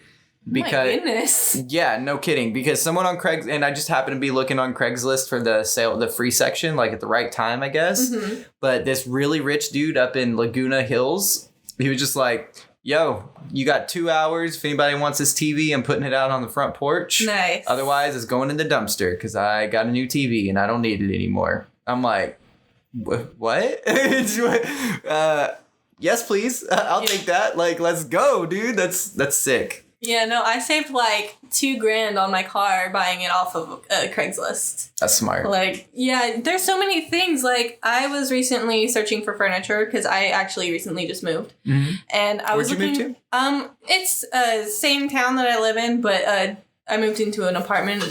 Because, my goodness. Yeah, no kidding. Because someone on Craigslist, and I just happened to be looking on Craigslist for the free section, like at the right time, I guess. But this really rich dude up in Laguna Hills, he was just like, yo, you got 2 hours. If anybody wants this TV, I'm putting it out on the front porch. Nice. Otherwise, it's going in the dumpster because I got a new TV and I don't need it anymore. I'm like, what? Yes, please. I'll take that. Like, let's go, dude. That's sick. Yeah, no, I saved like $2,000 on my car buying it off of Craigslist. That's smart. Like, yeah, there's so many things. Like, I was recently searching for furniture because I actually recently just moved, and I was looking. Where'd you move to? It's same town that I live in, but I moved into an apartment.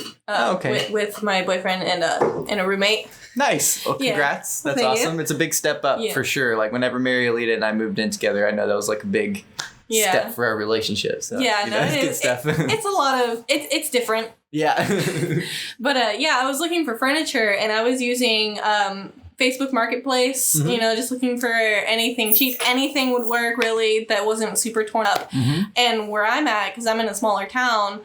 With my boyfriend and a roommate. Nice. Well, congrats. Yeah, that's awesome. You. It's a big step up for sure. Like, whenever Mary Alita and I moved in together, I know that was like a big step for our relationship. So, yeah, no, it's good stuff. It's a lot of it's different. Yeah. But I was looking for furniture and I was using Facebook Marketplace, you know, just looking for anything cheap. Anything would work really that wasn't super torn up. And where I'm at, because I'm in a smaller town,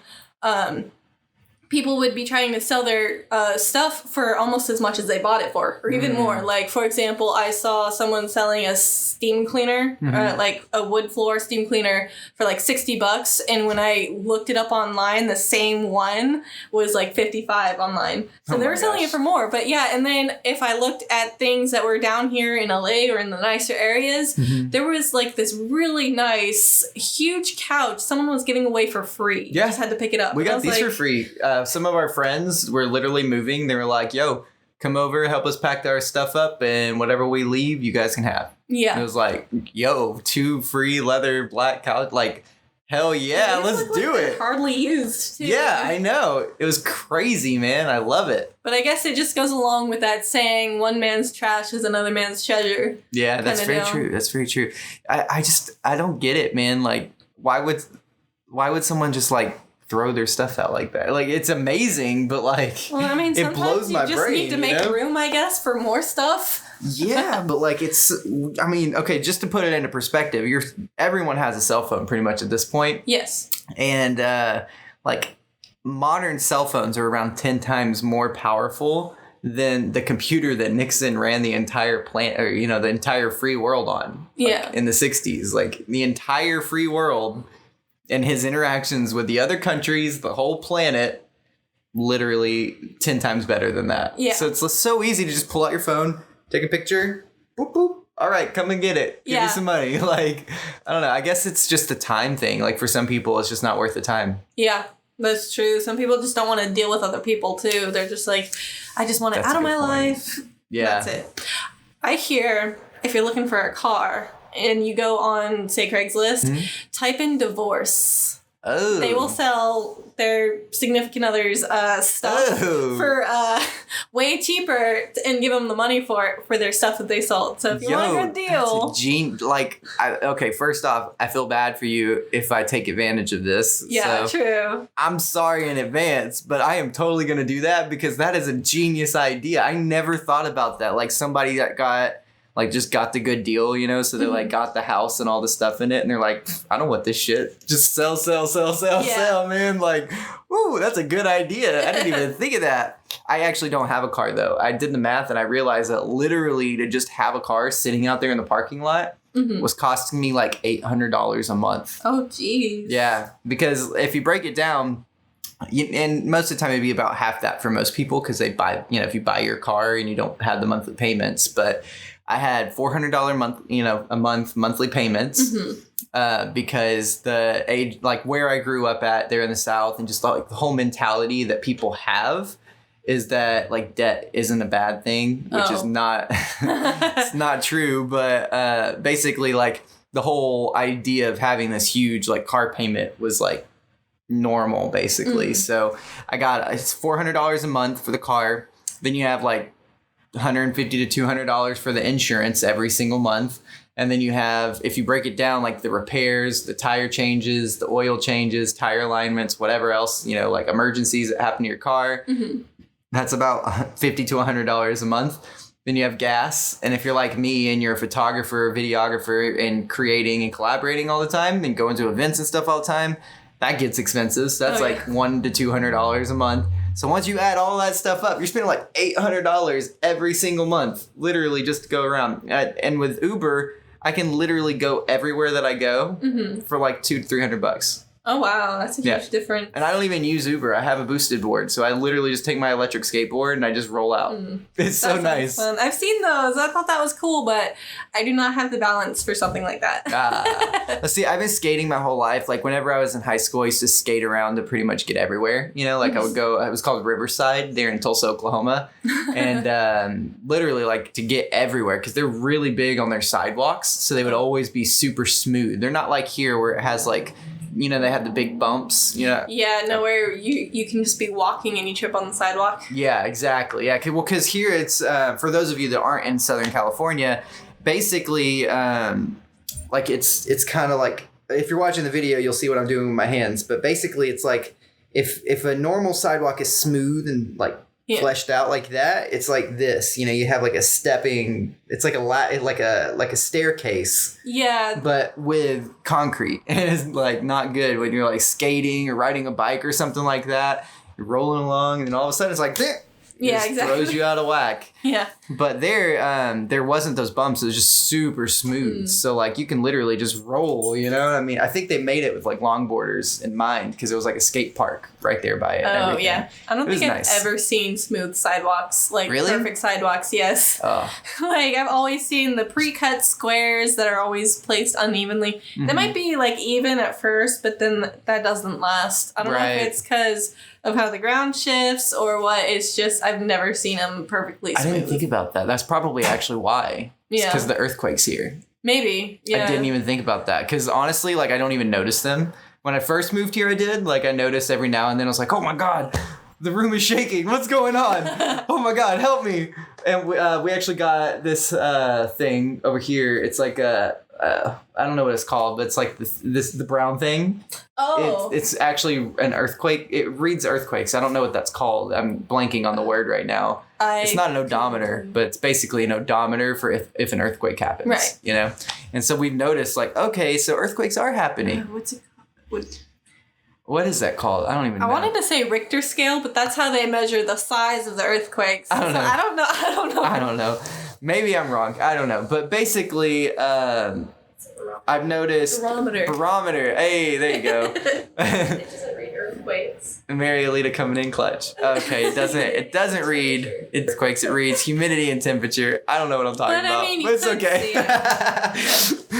people would be trying to sell their stuff for almost as much as they bought it for, or even more. Like, for example, I saw someone selling a steam cleaner, like a wood floor steam cleaner for like $60. And when I looked it up online, the same one was like $55 online. So they were selling it for more. But yeah, and then if I looked at things that were down here in LA or in the nicer areas, there was like this really nice, huge couch someone was giving away for free. Yeah. You just had to pick it up. We got these for free. Some of our friends were literally moving. They were like, yo, come over, help us pack our stuff up, and whatever we leave, you guys can have. Yeah. And it was like, yo, 2 free leather black couch. Like, hell yeah, let's do it. Hardly used, too. Yeah, I know. It was crazy, man. I love it. But I guess it just goes along with that saying, one man's trash is another man's treasure. Yeah, that's very true. That's very true. I don't get it, man. Like, why would someone just like throw their stuff out like that? Like, it's amazing, but like, well, I mean, it blows my brain. You just need to make room, I guess, for more stuff. Yeah, but like I mean, okay, just to put it into perspective, everyone has a cell phone pretty much at this point. Yes. And like modern cell phones are around 10 times more powerful than the computer that Nixon ran the entire planet, or the entire free world on. Yeah. In the 60s, like the entire free world and his interactions with the other countries, the whole planet, literally 10 times better than that. Yeah. So it's so easy to just pull out your phone, take a picture, boop, boop. All right, come and get it. Give me some money. Like, I don't know. I guess it's just a time thing. Like, for some people, it's just not worth the time. Yeah, that's true. Some people just don't want to deal with other people, too. They're just like, I just want it out of my life. Yeah. That's it. I hear if you're looking for a car and you go on, say, Craigslist, type in divorce. Oh. They will sell their significant other's stuff for way cheaper and give them the money for their stuff that they sold. So if you want a good deal. Okay, first off, I feel bad for you if I take advantage of this. Yeah, so true. I'm sorry in advance, but I am totally going to do that because that is a genius idea. I never thought about that. Like somebody that just got the good deal, so they like got the house and all the stuff in it, and they're like, I don't want this shit. Just sell, man. Like, ooh, that's a good idea. I didn't even think of that. I actually don't have a car though. I did the math and I realized that literally to just have a car sitting out there in the parking lot was costing me like $800 a month. Oh, geez. Yeah, because if you break it down, and most of the time it'd be about half that for most people because they buy, if you buy your car and you don't have the monthly payments, but I had $400 monthly payments because the age, like where I grew up at there in the South, and just like the whole mentality that people have is that like debt isn't a bad thing, which is not, it's not true. But basically like the whole idea of having this huge like car payment was like normal basically. So it's $400 a month for the car. Then you have like $150 to $200 for the insurance every single month. And then you have, if you break it down, like the repairs, the tire changes, the oil changes, tire alignments, whatever else, like emergencies that happen to your car. That's about $50 to $100 a month. Then you have gas. And if you're like me and you're a photographer, videographer, and creating and collaborating all the time and going to events and stuff all the time, that gets expensive. So that's like $100 to $200 a month. So once you add all that stuff up, you're spending like $800 every single month, literally just to go around. And with Uber, I can literally go everywhere that I go for like $200 to $300. Oh, wow. That's a huge difference. And I don't even use Uber. I have a boosted board. So I literally just take my electric skateboard and I just roll out. It's so nice. Fun. I've seen those. I thought that was cool, but I do not have the balance for something like that. Let's see, I've been skating my whole life. Like whenever I was in high school, I used to skate around to pretty much get everywhere. Like I would go, it was called Riverside there in Tulsa, Oklahoma. And literally like to get everywhere because they're really big on their sidewalks. So they would always be super smooth. They're not like here where it has like, they have the big bumps, Yeah, where you can just be walking and you trip on the sidewalk. Yeah, exactly. Yeah, well, because here it's, for those of you that aren't in Southern California, basically, like it's kind of like, if you're watching the video, you'll see what I'm doing with my hands. But basically, it's like if a normal sidewalk is smooth and like fleshed out like that, it's like this. You have like a stepping. It's like a staircase. Yeah. But with concrete, and it's like not good when you're like skating or riding a bike or something like that. You're rolling along, and then all of a sudden it's like. Yeah, exactly. Throws you out of whack. Yeah. But there wasn't those bumps. It was just super smooth. So like you can literally just roll, I mean, I think they made it with like longboarders in mind because it was like a skate park right there by it. Oh, yeah. I don't think I've ever seen smooth sidewalks, like perfect sidewalks. Yes. Oh. Like I've always seen the pre-cut squares that are always placed unevenly. They might be like even at first, but then that doesn't last. I don't know if it's because of how the ground shifts or what. It's just, I've never seen them perfectly smooth. I didn't think about that. That's probably actually why. Yeah. Because the earthquake's here. Maybe. Yeah. I didn't even think about that. Because honestly, like, I don't even notice them. When I first moved here, I did. Like, I noticed every now and then. I was like, oh, my God. The room is shaking. What's going on? Oh, my God. Help me. And we actually got this thing over here. It's like I don't know what it's called, but it's like the brown thing. Oh. It's actually an earthquake. It reads earthquakes. I don't know what that's called. I'm blanking on the word right now. It's not an odometer, but it's basically an odometer for if an earthquake happens. Right. You know? And so we've noticed, like, okay, so earthquakes are happening. What's it called? What is that called? I don't even know. I wanted to say Richter scale, but that's how they measure the size of the earthquakes. I don't know. I don't know. Maybe I'm wrong. I don't know. But basically, I've noticed... Barometer. Hey, there you go. It doesn't read earthquakes. Mary Alita coming in clutch. Okay, it doesn't read earthquakes. It reads humidity and temperature. I don't know what I'm talking about. I mean, but it's okay.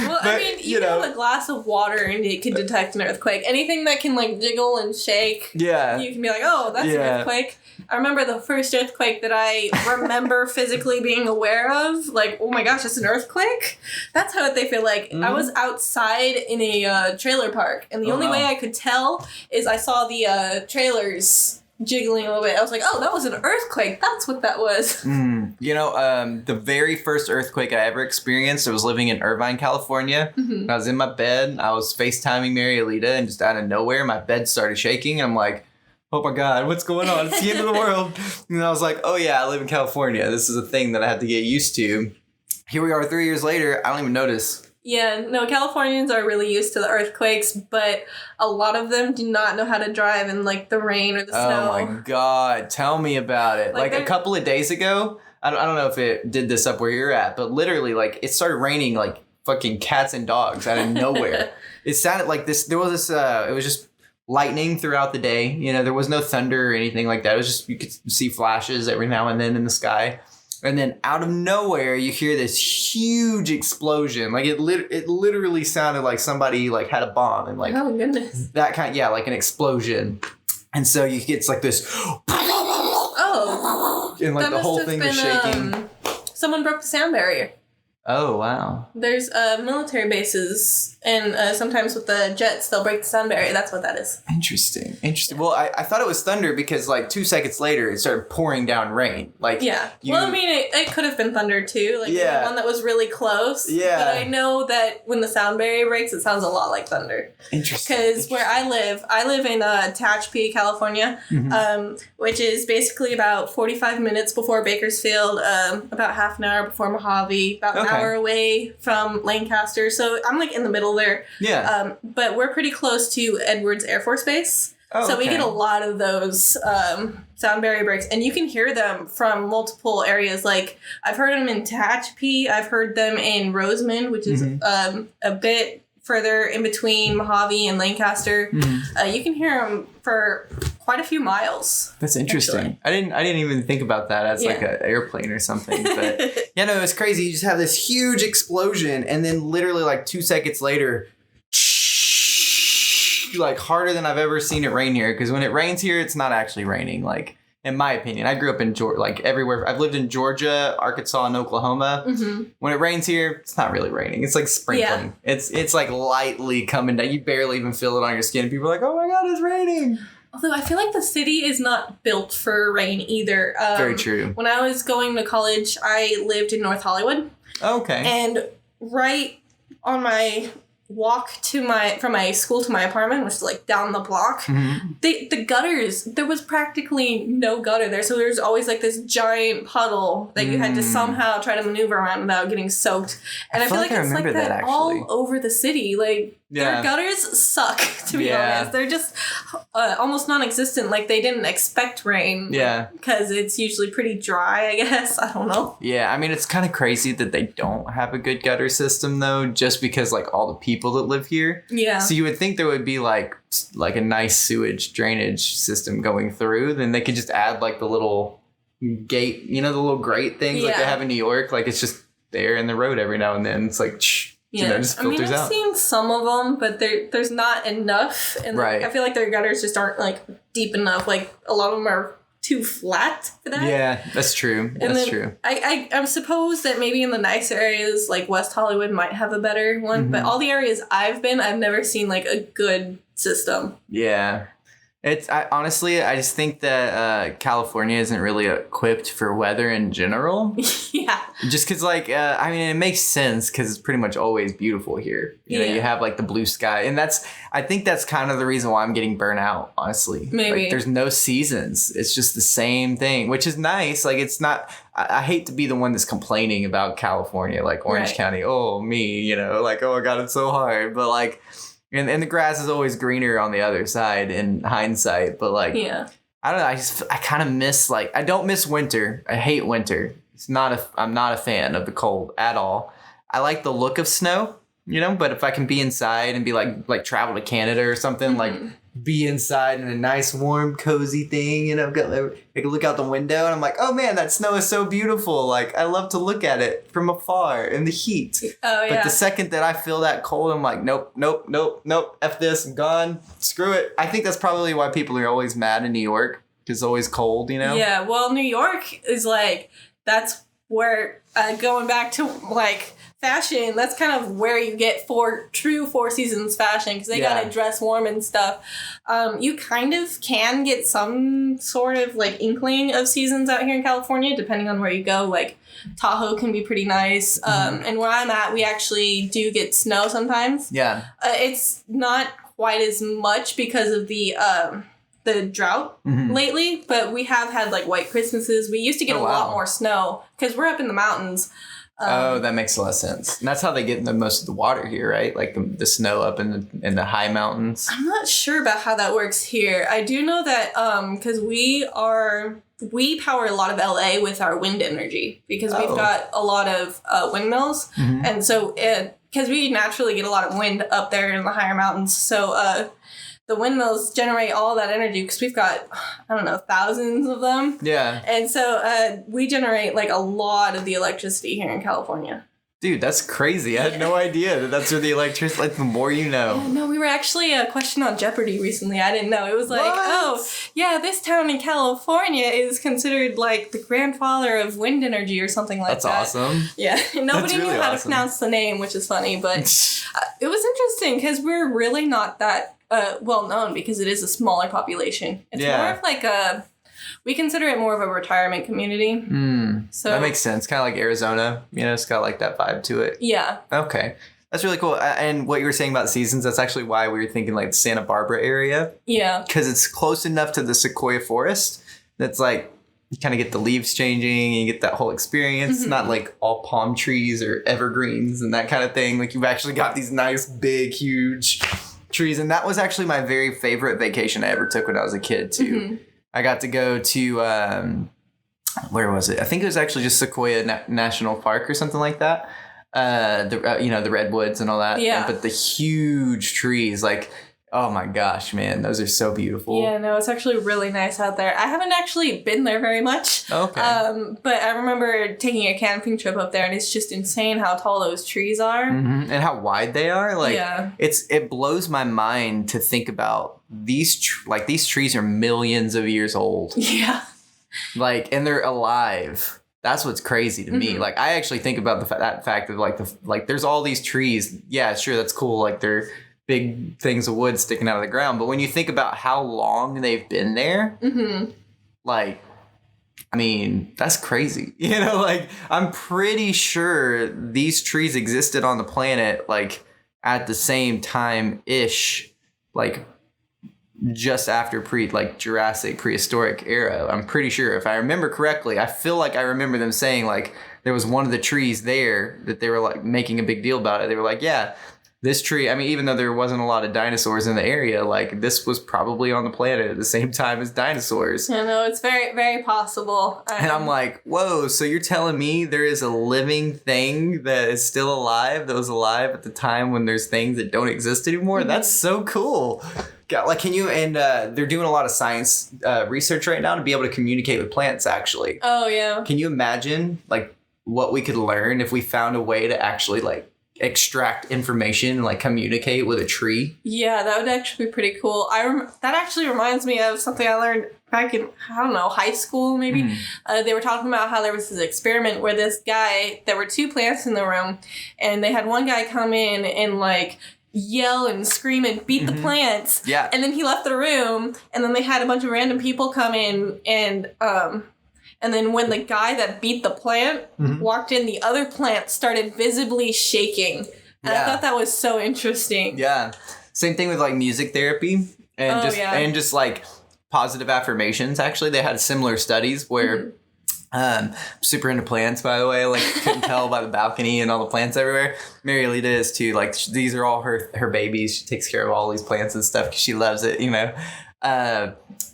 Well, but, I mean, you can have a glass of water and it can detect an earthquake. Anything that can, like, jiggle and shake, yeah, you can be like, oh, that's an earthquake. I remember the first earthquake that I remember physically being aware of. Like, oh my gosh, it's an earthquake? That's how they feel like. I was outside in a trailer park, and the only way I could tell is I saw the trailers jiggling a little bit. I was like, oh, that was an earthquake. That's what that was. You know, the very first earthquake I ever experienced, I was living in Irvine, California. Mm-hmm. I was in my bed. I was FaceTiming Mary Alita, and just out of nowhere, my bed started shaking. I'm like, oh my God, what's going on? It's the end of the world. And I was like, oh yeah, I live in California. This is a thing that I have to get used to. Here we are 3 years later. I don't even notice. Yeah, no, Californians are really used to the earthquakes, but a lot of them do not know how to drive in, like, the rain or the snow. Oh my God, tell me about it. Like a couple of days ago, I don't know if it did this up where you're at, but literally, like, it started raining like fucking cats and dogs out of nowhere. It sounded like this, it was just lightning throughout the day. You know, there was no thunder or anything like that. It was just, you could see flashes every now and then in the sky. And then out of nowhere, you hear this huge explosion. Like it literally sounded like somebody like had a bomb and like, oh goodness, that kind, yeah, like an explosion. And so you get like this, oh, and like the whole thing is shaking. Someone broke the sound barrier. Oh, wow. There's military bases, and sometimes with the jets, they'll break the sound barrier. That's what that is. Interesting. Well, I thought it was thunder because, like, 2 seconds later, it started pouring down rain. Like, yeah. Well, I mean, it could have been thunder, too. Like, the one that was really close. Yeah. But I know that when the sound barrier breaks, it sounds a lot like thunder. Interesting. Because where I live in Tehachapi, California, which is basically about 45 minutes before Bakersfield, about half an hour before Mojave, about an hour away from Lancaster. So I'm like in the middle there. Yeah. But we're pretty close to Edwards Air Force Base. Oh, so we get a lot of those sound barrier breaks, and you can hear them from multiple areas. Like I've heard them in Tehachapi. I've heard them in Rosamond, which is a bit further in between Mojave and Lancaster. You can hear them for quite a few miles. That's interesting. Actually. I didn't even think about that as like an airplane or something. But yeah, no, it's crazy. You just have this huge explosion, and then literally like 2 seconds later, like harder than I've ever seen it rain here. Because when it rains here, it's not actually raining. Like in my opinion, I grew up in Georgia, like everywhere. I've lived in Georgia, Arkansas, and Oklahoma. When it rains here, it's not really raining. It's like sprinkling. Yeah. It's like lightly coming down. You barely even feel it on your skin. People are like, oh my God, it's raining. Although I feel like the city is not built for rain either. Very true. When I was going to college, I lived in North Hollywood. Okay. And right on my walk from my school to my apartment, which is like down the block, the gutters, there was practically no gutter there. So there's always like this giant puddle that you had to somehow try to maneuver around without getting soaked. And I feel like it's like that all over the city. Like their gutters suck, to be honest. They're just almost non-existent. Like they didn't expect rain. Yeah. Because it's usually pretty dry, I guess. I don't know. Yeah. I mean, it's kind of crazy that they don't have a good gutter system though, just because like all the people that live here. Yeah. So you would think there would be like a nice sewage drainage system going through. Then they could just add like the little gate, you know, the little grate things like they have in New York. Like it's just there in the road every now and then. It's like, you know, just filters out. I've seen some of them, but there's not enough. And I feel like their gutters just aren't like deep enough. Like a lot of them are too flat for that. Yeah, that's true. That's true. I suppose that maybe in the nicer areas, like West Hollywood might have a better one, but all the areas I've been, I've never seen like a good system. Yeah. Honestly, I just think that California isn't really equipped for weather in general. Yeah. Just because, like, I mean, it makes sense because it's pretty much always beautiful here. You know, you have, like, the blue sky. And I think that's kind of the reason why I'm getting burnt out, honestly. Maybe. Like, there's no seasons. It's just the same thing, which is nice. Like, it's not... I hate to be the one that's complaining about California, like Orange County. Oh, me, you know, like, oh, my God, it's so hard. But, like... And the grass is always greener on the other side in hindsight. But, like, I don't know. I kind of miss, like, I don't miss winter. I hate winter. I'm not a fan of the cold at all. I like the look of snow, you know, but if I can be inside and be like travel to Canada or something, like be inside in a nice, warm, cozy thing, you know, I can look out the window and I'm like, oh man, that snow is so beautiful. Like, I love to look at it from afar in the heat. Oh, yeah. But the second that I feel that cold, I'm like, nope. F this, I'm gone. Screw it. I think that's probably why people are always mad in New York. Because it's always cold, you know? Yeah, well, New York is like, that's where, going back to like fashion, that's kind of where you get true four seasons fashion, because they gotta dress warm and stuff. You kind of can get some sort of like inkling of seasons out here in California, depending on where you go. Like Tahoe can be pretty nice. And where I'm at, we actually do get snow sometimes. Yeah. It's not quite as much because of the drought lately, but we have had like white Christmases. We used to get a lot more snow because we're up in the mountains. That makes a lot of sense. And that's how they get the most of the water here, right? Like the snow up in the high mountains. I'm not sure about how that works here. I do know that because we power a lot of LA with our wind energy because we've got a lot of windmills, and so because we naturally get a lot of wind up there in the higher mountains, so the windmills generate all that energy because we've got, I don't know, thousands of them. Yeah. And so we generate like a lot of the electricity here in California. Dude, that's crazy. I had no idea that's where the electricity, like, the more you know. Yeah, no, we were actually a question on Jeopardy recently. I didn't know. It was like, oh, yeah, this town in California is considered like the grandfather of wind energy or something like that. That's awesome. Yeah. Nobody knew how to pronounce the name, which is funny. But it was interesting because we're really not that well known because it is a smaller population. It's more of like we consider it more of a retirement community. So that makes sense. Kind of like Arizona, you know, it's got like that vibe to it. Yeah. Okay. That's really cool. And what you were saying about seasons, that's actually why we were thinking like the Santa Barbara area. Yeah. Because it's close enough to the sequoia forest that's like, you kind of get the leaves changing and you get that whole experience. It's not like all palm trees or evergreens and that kind of thing. Like, you've actually got these nice, big, huge trees. And that was actually my very favorite vacation I ever took when I was a kid too. I got to go to where was it? I think it was actually just Sequoia National Park or something like that. The redwoods and all that. Yeah. But the huge trees, like, oh my gosh, man, those are so beautiful. Yeah, no, it's actually really nice out there. I haven't actually been there very much. Okay. But I remember taking a camping trip up there, and it's just insane how tall those trees are. And how wide they are. Like, it blows my mind to think about these trees are millions of years old. Yeah. Like, and they're alive. That's what's crazy to me. Like, I actually think about that fact of like there's all these trees. Yeah, sure, that's cool. Like, they're big things of wood sticking out of the ground. But when you think about how long they've been there, like, I mean, that's crazy. You know, like, I'm pretty sure these trees existed on the planet, like, at the same time-ish, like, just after Jurassic prehistoric era. I'm pretty sure, if I remember correctly. I feel like I remember them saying, like, there was one of the trees there that they were, like, making a big deal about it. They were like, yeah, this tree, I mean, even though there wasn't a lot of dinosaurs in the area, like, this was probably on the planet at the same time as dinosaurs. Yeah, no, it's very, very possible. And I'm like, whoa, so you're telling me there is a living thing that is still alive, that was alive at the time when there's things that don't exist anymore? That's so cool. God, like, can you, and they're doing a lot of science research right now to be able to communicate with plants, actually. Oh, yeah. Can you imagine, like, what we could learn if we found a way to actually, like, extract information and like communicate with a tree. Yeah, that would actually be pretty cool. That actually reminds me of something I learned back in, I don't know, high school maybe. They were talking about how there was this experiment where this guy, there were 2 plants in the room, and they had one guy come in and like yell and scream and beat the plants. Yeah. And then he left the room, and then they had a bunch of random people come in, and then when the guy that beat the plant walked in, the other plant started visibly shaking. And I thought that was so interesting. Yeah. Same thing with like music therapy and just like positive affirmations. Actually, they had similar studies where super into plants, by the way, like couldn't tell by the balcony and all the plants everywhere. Mary Alita is too. Like these are all her babies. She takes care of all these plants and stuff because she loves it, you know.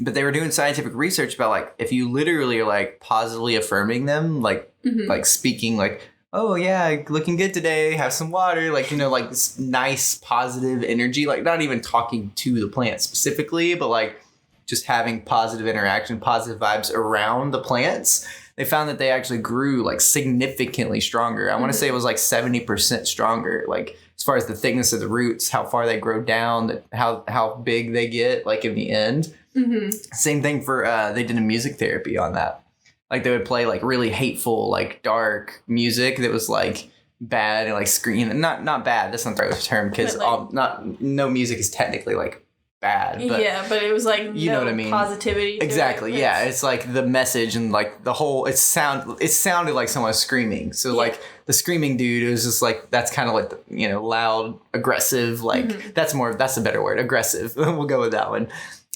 But they were doing scientific research about like if you literally are like positively affirming them, like like speaking like, oh yeah, looking good today, have some water, like, you know, like this nice positive energy, like not even talking to the plant specifically, but like just having positive interaction, positive vibes around the plants. They found that they actually grew like significantly stronger. I want to say it was like 70% stronger, like as far as the thickness of the roots, how far they grow down, how big they get, like in the end. Same thing for they did a music therapy on that. Like they would play like really hateful, like dark music that was like bad and like scream. Not bad. That's not the right term because like, no music is technically like bad. But yeah, but it was like you know what I mean? Positivity. Exactly. Yeah, it's like the message and like the whole. It sounded like someone was screaming. So like the screaming dude was just like that's kind of like you know loud, aggressive. Like that's a better word, aggressive. We'll go with that one.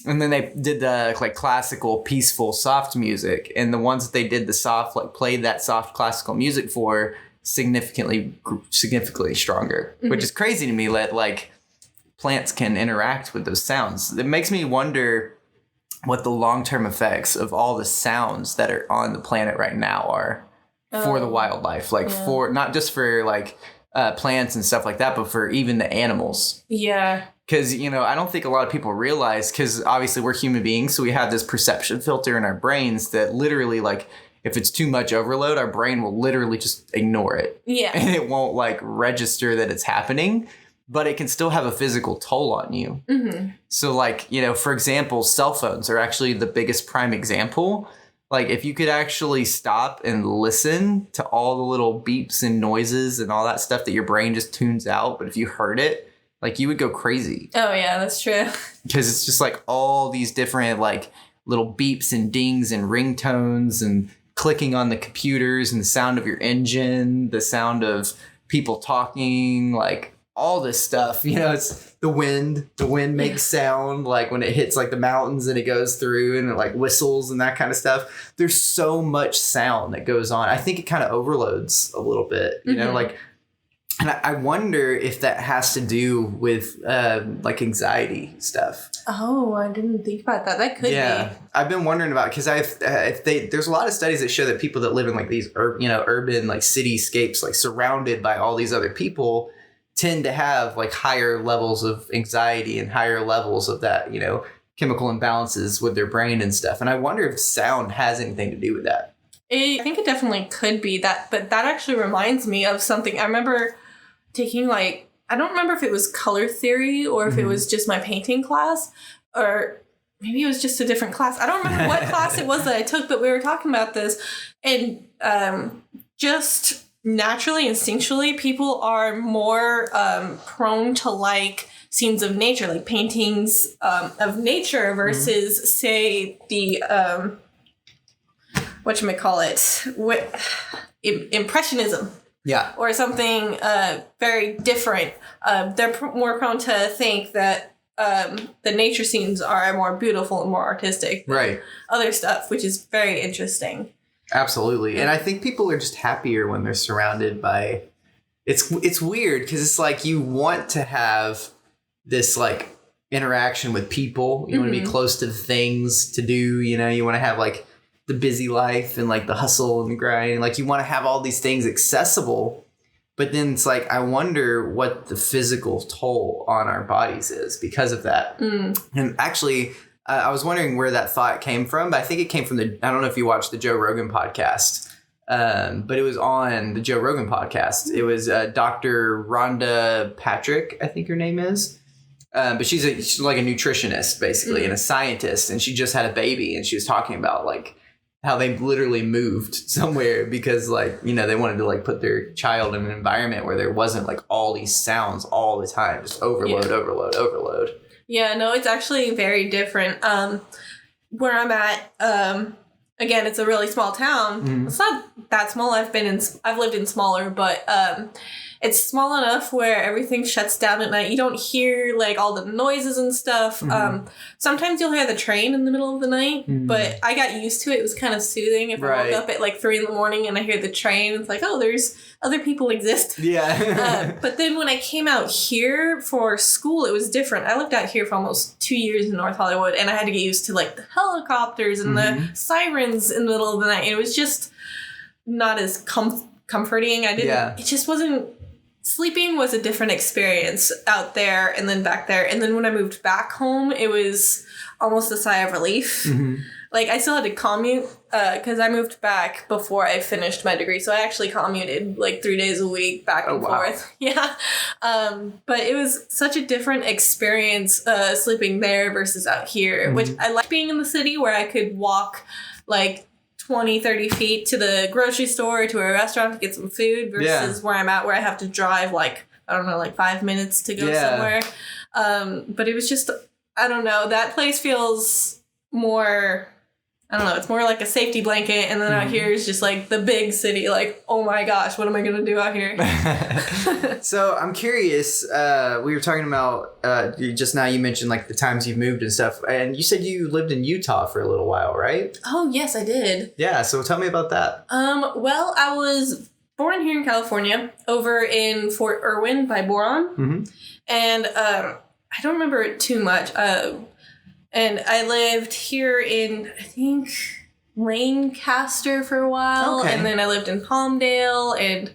And then they did the like classical, peaceful, soft music, and the ones that they did the soft, like played that soft classical music for significantly stronger, which is crazy to me that like plants can interact with those sounds. It makes me wonder what the long-term effects of all the sounds that are on the planet right now are for the wildlife, like for not just for like plants and stuff like that, but for even the animals. Yeah. Because, you know, I don't think a lot of people realize, because obviously we're human beings, so we have this perception filter in our brains that literally, like, if it's too much overload, our brain will literally just ignore it. Yeah. And it won't, like, register that it's happening, but it can still have a physical toll on you. So, like, you know, for example, cell phones are actually the biggest prime example. Like, if you could actually stop and listen to all the little beeps and noises and all that stuff that your brain just tunes out, but if you heard it, like, you would go crazy. Oh, yeah, that's true. Because it's just, like, all these different, like, little beeps and dings and ringtones and clicking on the computers and the sound of your engine, the sound of people talking, like, all this stuff. You know, it's the wind. The wind makes sound, like, when it hits, like, the mountains and it goes through and it, like, whistles and that kind of stuff. There's so much sound that goes on. I think it kind of overloads a little bit, you know, like... And I wonder if that has to do with like anxiety stuff. Oh, I didn't think about that. That could be. I've been wondering about because there's a lot of studies that show that people that live in like these urban like cityscapes, like surrounded by all these other people, tend to have like higher levels of anxiety and higher levels of that, you know, chemical imbalances with their brain and stuff. And I wonder if sound has anything to do with that. I think it definitely could be that, but that actually reminds me of something. I remember taking like, I don't remember if it was color theory or if it was just my painting class, or maybe it was just a different class. I don't remember what class it was that I took, but we were talking about this, and just naturally, instinctually, people are more prone to like scenes of nature, like paintings of nature versus say the impressionism. Yeah. Or something very different. They're more prone to think that the nature scenes are more beautiful and more artistic than other stuff, which is very interesting. Absolutely. And I think people are just happier when they're surrounded by... It's weird because it's like you want to have this like interaction with people. You want to be close to the things to do, you know, you want to have like the busy life and like the hustle and the grind. Like you want to have all these things accessible, but then it's like, I wonder what the physical toll on our bodies is because of that. And actually, I was wondering where that thought came from, but I think it came from I don't know if you watched the Joe Rogan podcast. But it was on the Joe Rogan podcast. It was Dr. Rhonda Patrick, I think her name is. But she's like a nutritionist, basically, and a scientist. And she just had a baby. And she was talking about, like, how they literally moved somewhere because, like, you know, they wanted to, like, put their child in an environment where there wasn't, like, all these sounds all the time. Just overload. Yeah, no, it's actually very different. Where I'm at, again, it's a really small town. It's not that small. I've lived in smaller, but it's small enough where everything shuts down at night. You don't hear like all the noises and stuff. Sometimes you'll hear the train in the middle of the night, but I got used to it. It was kind of soothing. If I woke up at like 3 a.m. and I hear the train, it's like, oh, there's other people exist. Yeah. But then when I came out here for school, it was different. I lived out here for almost 2 years in North Hollywood, and I had to get used to like the helicopters and the sirens in the middle of the night. It was just not as comforting. It just wasn't. Sleeping was a different experience out there and then back there. And then when I moved back home, it was almost a sigh of relief. Like, I still had to commute because I moved back before I finished my degree. So I actually commuted like 3 days a week back and forth. Yeah. But it was such a different experience sleeping there versus out here, which I like being in the city where I could walk like 20, 30 feet to the grocery store or to a restaurant to get some food versus where I'm at, where I have to drive like, I don't know, like 5 minutes to go somewhere. But it was just, I don't know, that place feels more, I don't know, it's more like a safety blanket. And then out here is just like the big city, like, oh my gosh, what am I going to do out here? So I'm curious, we were talking about, just now you mentioned like the times you've moved and stuff. And you said you lived in Utah for a little while, right? Oh, yes, I did. Yeah. So tell me about that. Well, I was born here in California over in Fort Irwin by Boron. And I don't remember it too much. And I lived here in, I think, Lancaster for a while. Okay. And then I lived in Palmdale and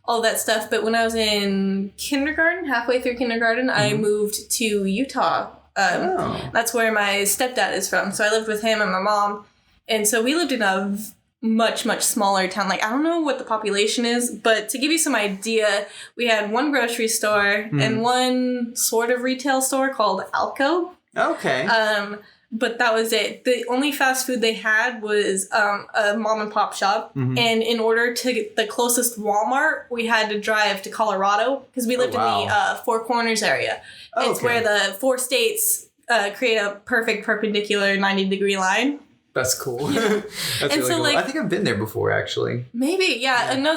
all that stuff. But when I was in kindergarten, halfway through kindergarten, I moved to Utah. That's where my stepdad is from. So I lived with him and my mom. And so we lived in a much, much smaller town. Like, I don't know what the population is, but to give you some idea, we had one grocery store and one sort of retail store called Alco. Okay. But that was it. The only fast food they had was a mom and pop shop. And in order to get the closest Walmart, we had to drive to Colorado because we lived in the Four Corners area. It's where the 4 states create a perfect perpendicular 90-degree line. That's cool. That's really cool. Like, I think I've been there before, actually. Maybe, yeah. No,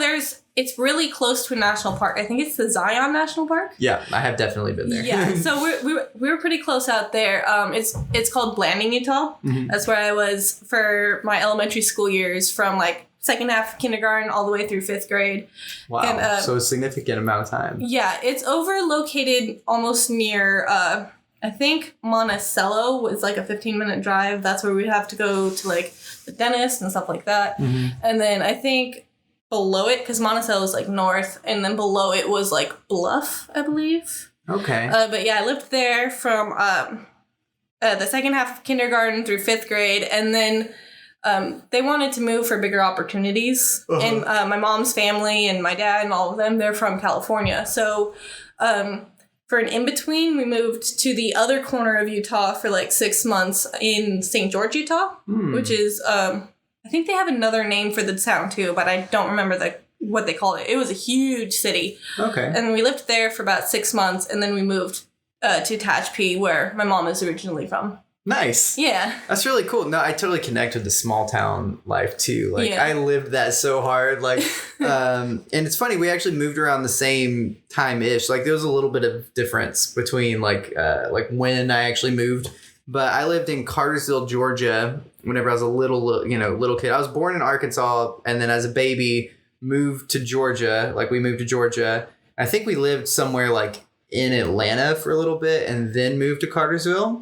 it's really close to a national park. I think it's the Zion National Park. Yeah, I have definitely been there. Yeah, so we were pretty close out there. It's called Blanding, Utah. That's where I was for my elementary school years, from like second half of kindergarten all the way through 5th grade. Wow, and, so a significant amount of time. Yeah, it's located almost near, I think Monticello was like a 15-minute drive. That's where we'd have to go to like the dentist and stuff like that. And then I think below it, because Monticello is like north, and then below it was like Bluff, I believe. Okay. But yeah, I lived there from the second half of kindergarten through 5th grade, and then they wanted to move for bigger opportunities. And my mom's family and my dad and all of them, they're from California. So for an in-between, we moved to the other corner of Utah for like 6 months in St. George, Utah, which is, I think they have another name for the town too, but I don't remember what they called it. It was a huge city. Okay. And we lived there for about 6 months, and then we moved to Tehachapi, where my mom is originally from. Nice. Yeah. That's really cool. No, I totally connect with the small town life too. Like, I lived that so hard. Like, and it's funny, we actually moved around the same time-ish. Like, there was a little bit of difference between like when I actually moved. But I lived in Cartersville, Georgia, whenever I was a little kid. I was born in Arkansas, and then as a baby moved to Georgia. Like, we moved to Georgia. I think we lived somewhere like in Atlanta for a little bit, and then moved to Cartersville,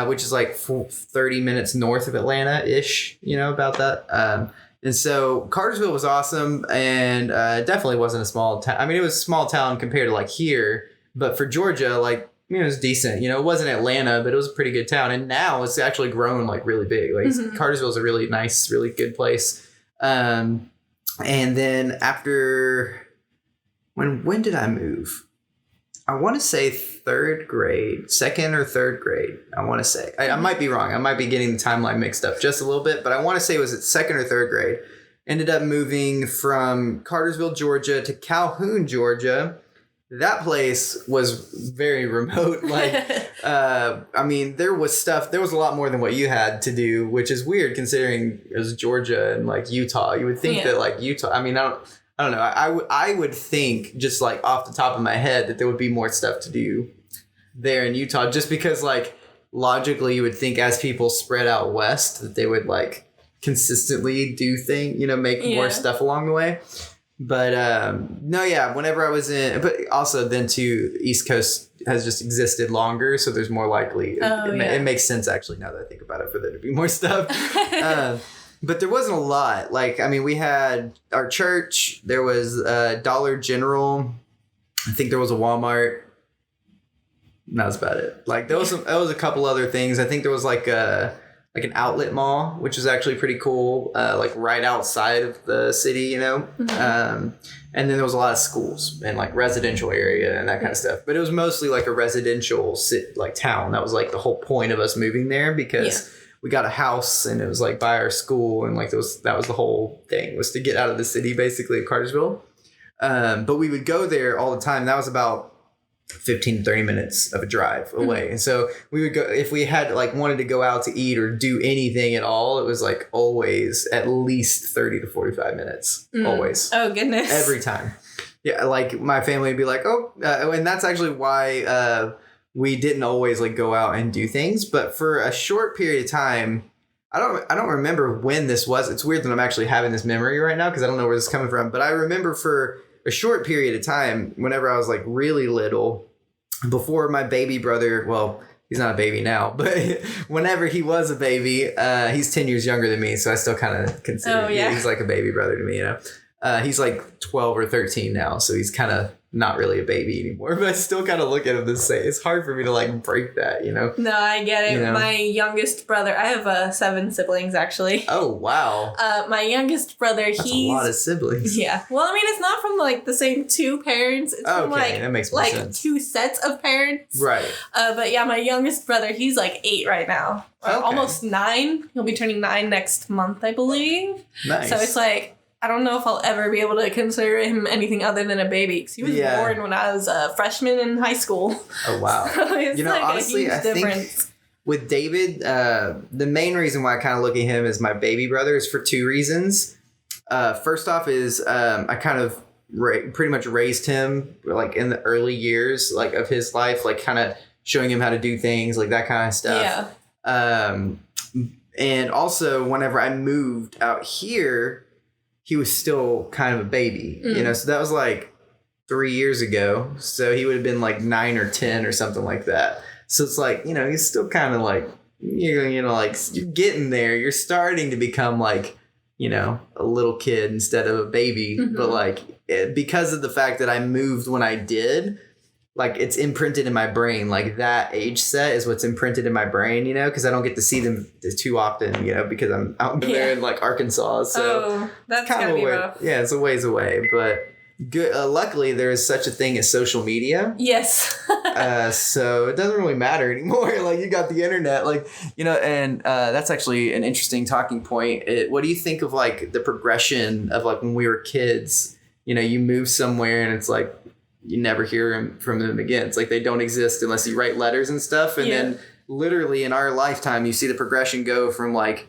which is like 30 minutes north of Atlanta-ish, about that. And so Cartersville was awesome, and definitely wasn't a small town. I mean, it was a small town compared to like here, but for Georgia, like, it was decent. It wasn't Atlanta, but it was a pretty good town. And now it's actually grown like really big. Like, Cartersville is a really nice, really good place. And then after, when did I move? I want to say third grade, second or third grade. I want to say. I might be wrong. I might be getting the timeline mixed up just a little bit, but I want to say it was at second or third grade. Ended up moving from Cartersville, Georgia to Calhoun, Georgia. That place was very remote. I mean, there was a lot more than what you had to do, which is weird considering it was Georgia and like Utah. You would think that like Utah, I mean, I don't know. I would think just like off the top of my head that there would be more stuff to do there in Utah, just because like logically you would think as people spread out west that they would like consistently do things, make more stuff along the way. But whenever I was but also then too, East Coast has just existed longer, so there's more likely it makes sense actually now that I think about it for there to be more stuff. But there wasn't a lot. Like, I mean, we had our church, there was Dollar General, I think there was a Walmart. And that was about it. Like there was a couple other things. I think there was like an outlet mall, which is actually pretty cool, like right outside of the city, Mm-hmm. And then there was a lot of schools and like residential area and that kind of stuff. But it was mostly like a residential town. That was like the whole point of us moving there, because we got a house and it was like by our school, and like that was the whole thing, was to get out of the city basically of Cartersville. But we would go there all the time. That was about 15 to 30 minutes of a drive away. Mm-hmm. And so we would go, if we had like wanted to go out to eat or do anything at all, it was like always at least 30 to 45 minutes. Always. Oh goodness. Every time. Yeah. Like my family would be like, and that's actually why we didn't always like go out and do things. But for a short period of time, I don't remember when this was. It's weird that I'm actually having this memory right now because I don't know where this is coming from. But I remember for a short period of time, whenever I was like really little, before my baby brother, well, he's not a baby now, but whenever he was a baby, he's 10 years younger than me. So I still kind of consider he's like a baby brother to me, He's like 12 or 13 now. So he's kind of not really a baby anymore, but I still kind of look at him the same. It's hard for me to like break that, No, I get it. My youngest brother, I have 7 siblings actually. Oh, wow. My youngest brother, That's a lot of siblings. Yeah. Well, I mean, it's not from like the same 2 parents. It's from that makes more sense. 2 sets of parents. Right. But yeah, my youngest brother, he's like 8 right now. Almost 9. He'll be turning 9 next month, I believe. Nice. So it's like, I don't know if I'll ever be able to consider him anything other than a baby, because he was born when I was a freshman in high school. Oh, wow. So it's like honestly, a huge difference. Think with David, the main reason why I kind of look at him as my baby brother is for 2 reasons. First off is I kind of pretty much raised him like in the early years like of his life, like kind of showing him how to do things, like that kind of stuff. Yeah. And also whenever I moved out here, he was still kind of a baby, so that was like 3 years ago. So he would have been like 9 or 10 or something like that. So it's like, he's still kind of like, like you're getting there. You're starting to become like, a little kid instead of a baby. Mm-hmm. But like, because of the fact that I moved when I did, like it's imprinted in my brain. Like that age set is what's imprinted in my brain, because I don't get to see them too often, because I'm out there in like Arkansas. So that's kind of rough. Yeah, it's a ways away, but good. Luckily, there is such a thing as social media. Yes. So it doesn't really matter anymore. Like you got the internet, and that's actually an interesting talking point. What do you think of like the progression of like when we were kids? You move somewhere and it's like, you never hear from them again. It's like they don't exist unless you write letters and stuff. And then literally in our lifetime, you see the progression go from like,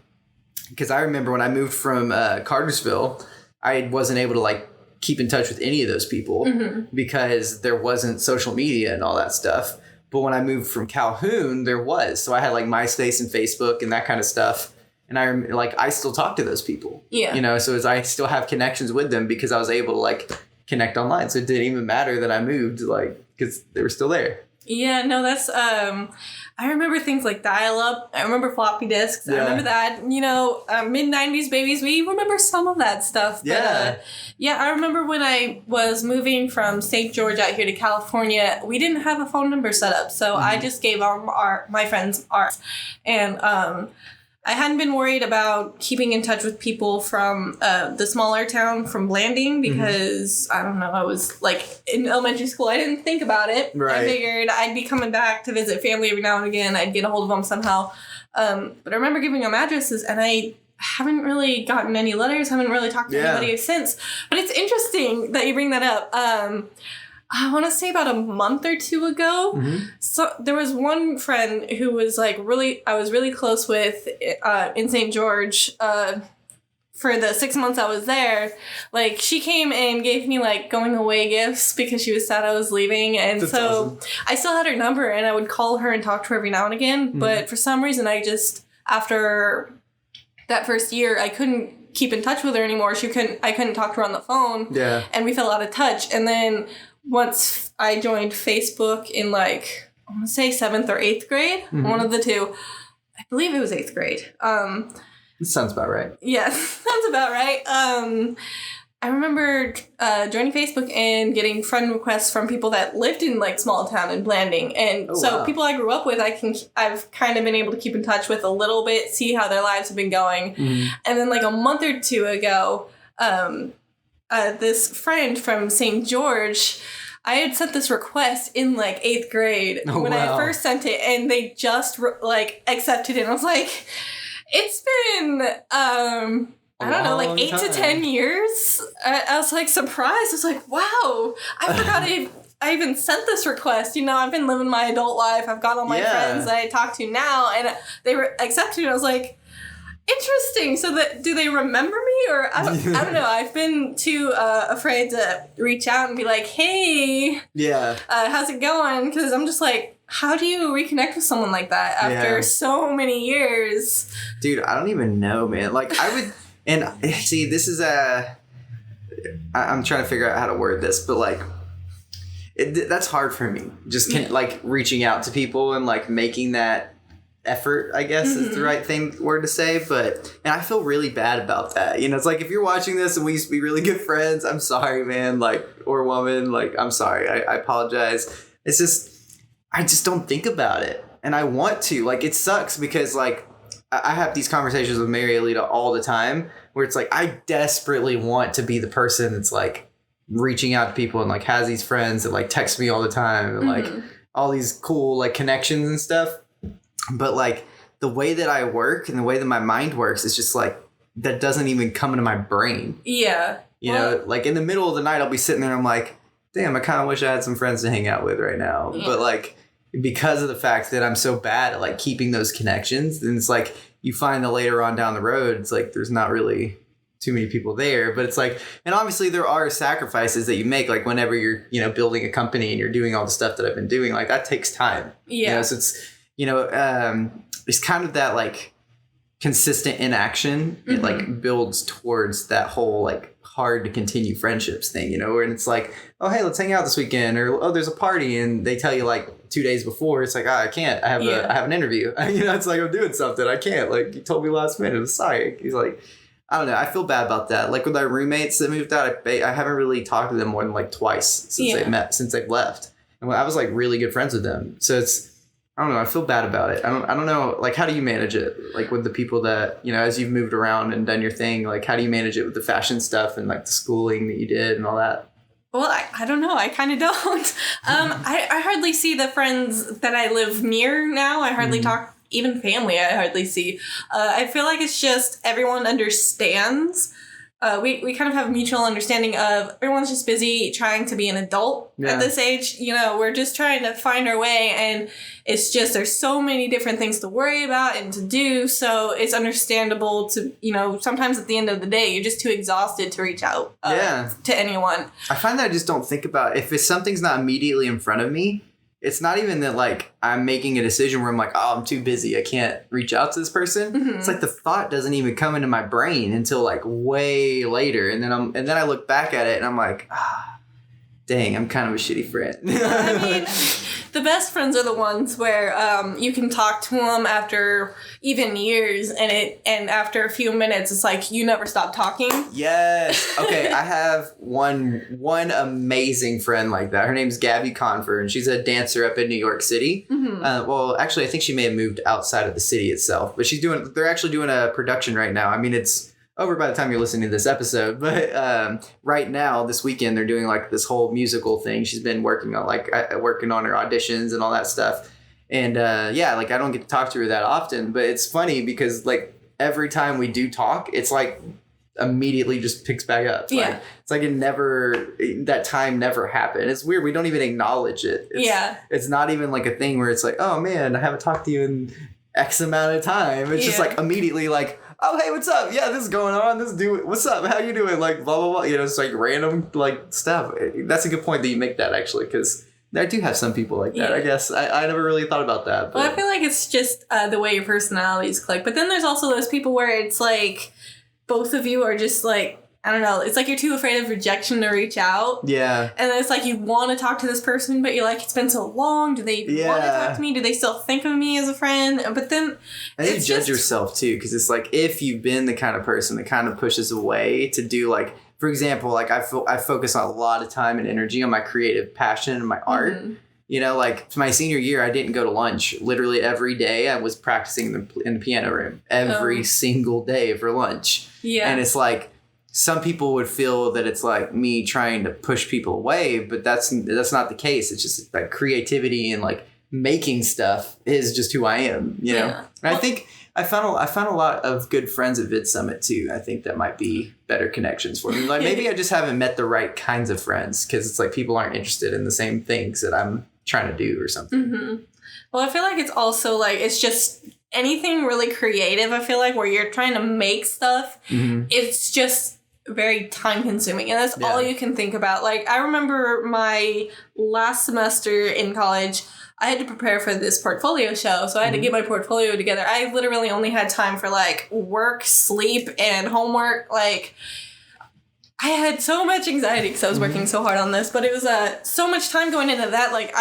because I remember when I moved from Cartersville, I wasn't able to like keep in touch with any of those people because there wasn't social media and all that stuff. But when I moved from Calhoun, there was. So I had like MySpace and Facebook and that kind of stuff. And I still talk to those people. Yeah. So I still have connections with them because I was able to like connect online. So it didn't even matter that I moved, like, because they were still there. Yeah, no, that's, I remember things like dial-up. I remember floppy disks. Yeah. I remember that, mid-90s babies. We remember some of that stuff. Yeah. But, I remember when I was moving from St. George out here to California, we didn't have a phone number set up. So I just gave my friends ours. And I hadn't been worried about keeping in touch with people from the smaller town from Blanding because, I don't know, I was like in elementary school. I didn't think about it. Right. I figured I'd be coming back to visit family every now and again. I'd get a hold of them somehow. But I remember giving them addresses, and I haven't really gotten any letters, haven't really talked to anybody since. But it's interesting that you bring that up. I want to say about a month or two ago. So there was one friend who was like I was really close with in St. George for the 6 months I was there. Like, she came and gave me like going away gifts because she was sad I was leaving. And That's so awesome. I still had her number, and I would call her and talk to her every now and again. But for some reason, I just, after that first year, I couldn't keep in touch with her anymore. I couldn't talk to her on the phone. Yeah. And we fell out of touch. And then once I joined Facebook in like, I want to say 7th or 8th grade, one of the two. I believe it was 8th grade. That sounds about right. Yeah, sounds about right. I remember joining Facebook and getting friend requests from people that lived in like small town in Blanding. And people I grew up with, I've kind of been able to keep in touch with a little bit, see how their lives have been going. And then like a month or two ago, this friend from St. George, I had sent this request in like 8th grade when I first sent it, and they just accepted it. And I was like, it's been, I don't know, like 8 to 10 years. I was like surprised. I was like, wow, I forgot I even sent this request. You know, I've been living my adult life. I've got all my friends that I talk to now, and they were accepted. And I was like, interesting. So do they remember me, or I don't know. I've been too afraid to reach out and be like, hey, how's it going? Because I'm just like, how do you reconnect with someone like that after so many years? Dude, I don't even know, man. Like, I would, and see, this is I'm trying to figure out how to word this, but like, that's hard for me. Just like reaching out to people and like making that effort, I guess is the right word to say. And I feel really bad about that. You know, it's like, if you're watching this and we used to be really good friends, I'm sorry, man, like, or woman, like, I'm sorry. I apologize. It's just, I just don't think about it. And I want to. Like, it sucks because, like, I have these conversations with Mary Alita all the time where it's like, I desperately want to be the person that's, like, reaching out to people and, like, has these friends that, like, text me all the time and, like, all these cool, like, connections and stuff. But, like, the way that I work and the way that my mind works is just, like, that doesn't even come into my brain. Yeah. You know, like, in the middle of the night, I'll be sitting there and I'm like, damn, I kind of wish I had some friends to hang out with right now. Yeah. But, like, because of the fact that I'm so bad at, like, keeping those connections, then it's like you find that later on down the road, it's like there's not really too many people there. But it's like, and obviously there are sacrifices that you make, like whenever you're, you know, building a company and you're doing all the stuff that I've been doing, like that takes time. Yeah. You know, so it's, you know, it's kind of that like consistent inaction. It like builds towards that whole like hard to continue friendships thing, you know, where it's like, oh, hey, let's hang out this weekend, or oh, there's a party, and they tell you like 2 days before, it's like, oh, I can't, I have an interview. You know, it's like, I'm doing something, I can't, like, you told me last minute, I'm sorry. He's like, I don't know, I feel bad about that. Like with our roommates that moved out, I haven't really talked to them more than like twice since they've left, and I was like really good friends with them. So it's, I don't know, I feel bad about it. I don't know, like, how do you manage it? Like with the people that, you know, as you've moved around and done your thing, like how do you manage it with the fashion stuff and like the schooling that you did and all that? Well, I don't know. I kind of don't. I hardly see the friends that I live near now. I hardly talk, even family I hardly see. I feel like it's just everyone understands. We kind of have a mutual understanding of everyone's just busy trying to be an adult at this age. You know, we're just trying to find our way, and it's just, there's so many different things to worry about and to do. So it's understandable to, you know, sometimes at the end of the day, you're just too exhausted to reach out to anyone. I find that I just don't think about it. If something's not immediately in front of me, it's not even that like I'm making a decision where I'm like, oh, I'm too busy, I can't reach out to this person. It's like the thought doesn't even come into my brain until like way later, and then I look back at it and I'm like, Dang, I'm kind of a shitty friend. I mean, the best friends are the ones where you can talk to them after even years, and after a few minutes, it's like you never stop talking. Yes. Okay, I have one amazing friend like that. Her name's Gabby Confer, and she's a dancer up in New York City. Mm-hmm. Well, actually, I think she may have moved outside of the city itself, but they're actually doing a production right now. I mean, it's over by the time you're listening to this episode, but right now, this weekend, they're doing like this whole musical thing. She's been working on her auditions and all that stuff. And yeah, like I don't get to talk to her that often, but it's funny because like every time we do talk, it's like immediately just picks back up. Yeah. It's like that time never happened. It's weird. We don't even acknowledge it. It's not even like a thing where it's like, oh man, I haven't talked to you in X amount of time. It's just like immediately like, oh, hey, what's up? Yeah, this is going on. This dude, what's up? How you doing? Like, blah, blah, blah. You know, it's like random, like, stuff. That's a good point that you make that, actually, because I do have some people like that, I guess. I never really thought about that. But. Well, I feel like it's just the way your personalities click. But then there's also those people where it's like both of you are just like, I don't know. It's like you're too afraid of rejection to reach out. Yeah. And then it's like you want to talk to this person, but you're like, it's been so long. Do they even want to talk to me? Do they still think of me as a friend? But then and you judge yourself too, because it's like if you've been the kind of person that kind of pushes away to do like, for example, like I focus on a lot of time and energy on my creative passion and my art. Mm-hmm. You know, like my senior year, I didn't go to lunch. Literally every day I was practicing in the piano room every single day for lunch. Yeah. And it's like, some people would feel that it's like me trying to push people away, but that's not the case. It's just like creativity and like making stuff is just who I am, you know? Yeah. And I think I found a lot of good friends at Vid Summit too. I think that might be better connections for me. Like maybe I just haven't met the right kinds of friends because it's like people aren't interested in the same things that I'm trying to do or something. Mm-hmm. Well, I feel like it's also like, it's just anything really creative. I feel like where you're trying to make stuff, it's just very time consuming, and that's all you can think about. Like I remember my last semester in college, I had to prepare for this portfolio show, so I had to get my portfolio together. I literally only had time for like work, sleep, and homework. Like I had so much anxiety because I was working so hard on this, but it was so much time going into that. Like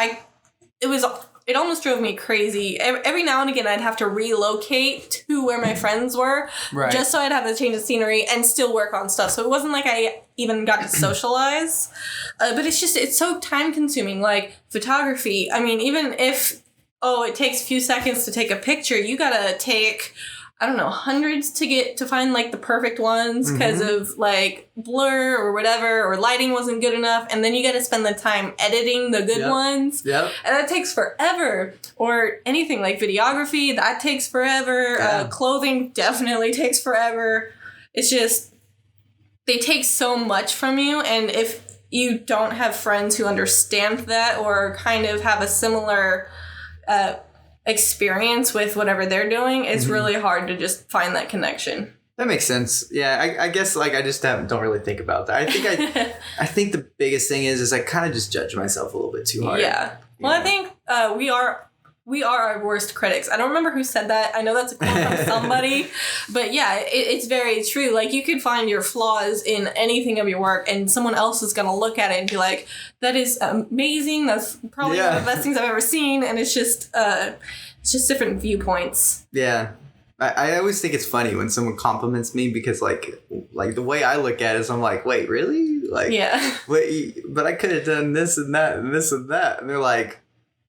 it almost drove me crazy. Every now and again, I'd have to relocate to where my friends were, just so I'd have a change of scenery and still work on stuff. So it wasn't like I even got to socialize. But it's so time consuming. Like photography, I mean, even if, it takes a few seconds to take a picture, you gotta take, I don't know, hundreds to find like the perfect ones because of like blur or whatever, or lighting wasn't good enough. And then you got to spend the time editing the good ones. Yep. And that takes forever. Or anything like videography, that takes forever. Yeah. Clothing definitely takes forever. It's just, they take so much from you. And if you don't have friends who understand that or kind of have a similar experience with whatever they're doing, it's really hard to just find that connection. That makes sense. Yeah, I guess like I just don't really think about that. I think the biggest thing is I kind of just judge myself a little bit too hard. Yeah. Well, I think we are our worst critics. I don't remember who said that. I know that's a quote from somebody, but yeah, it's very true. Like you could find your flaws in anything of your work, and someone else is going to look at it and be like, "That is amazing. That's probably one of the best things I've ever seen." And it's just different viewpoints. Yeah. I always think it's funny when someone compliments me because like the way I look at it is I'm like, wait, really? Like, wait, but I could have done this and that and this and that. And they're like,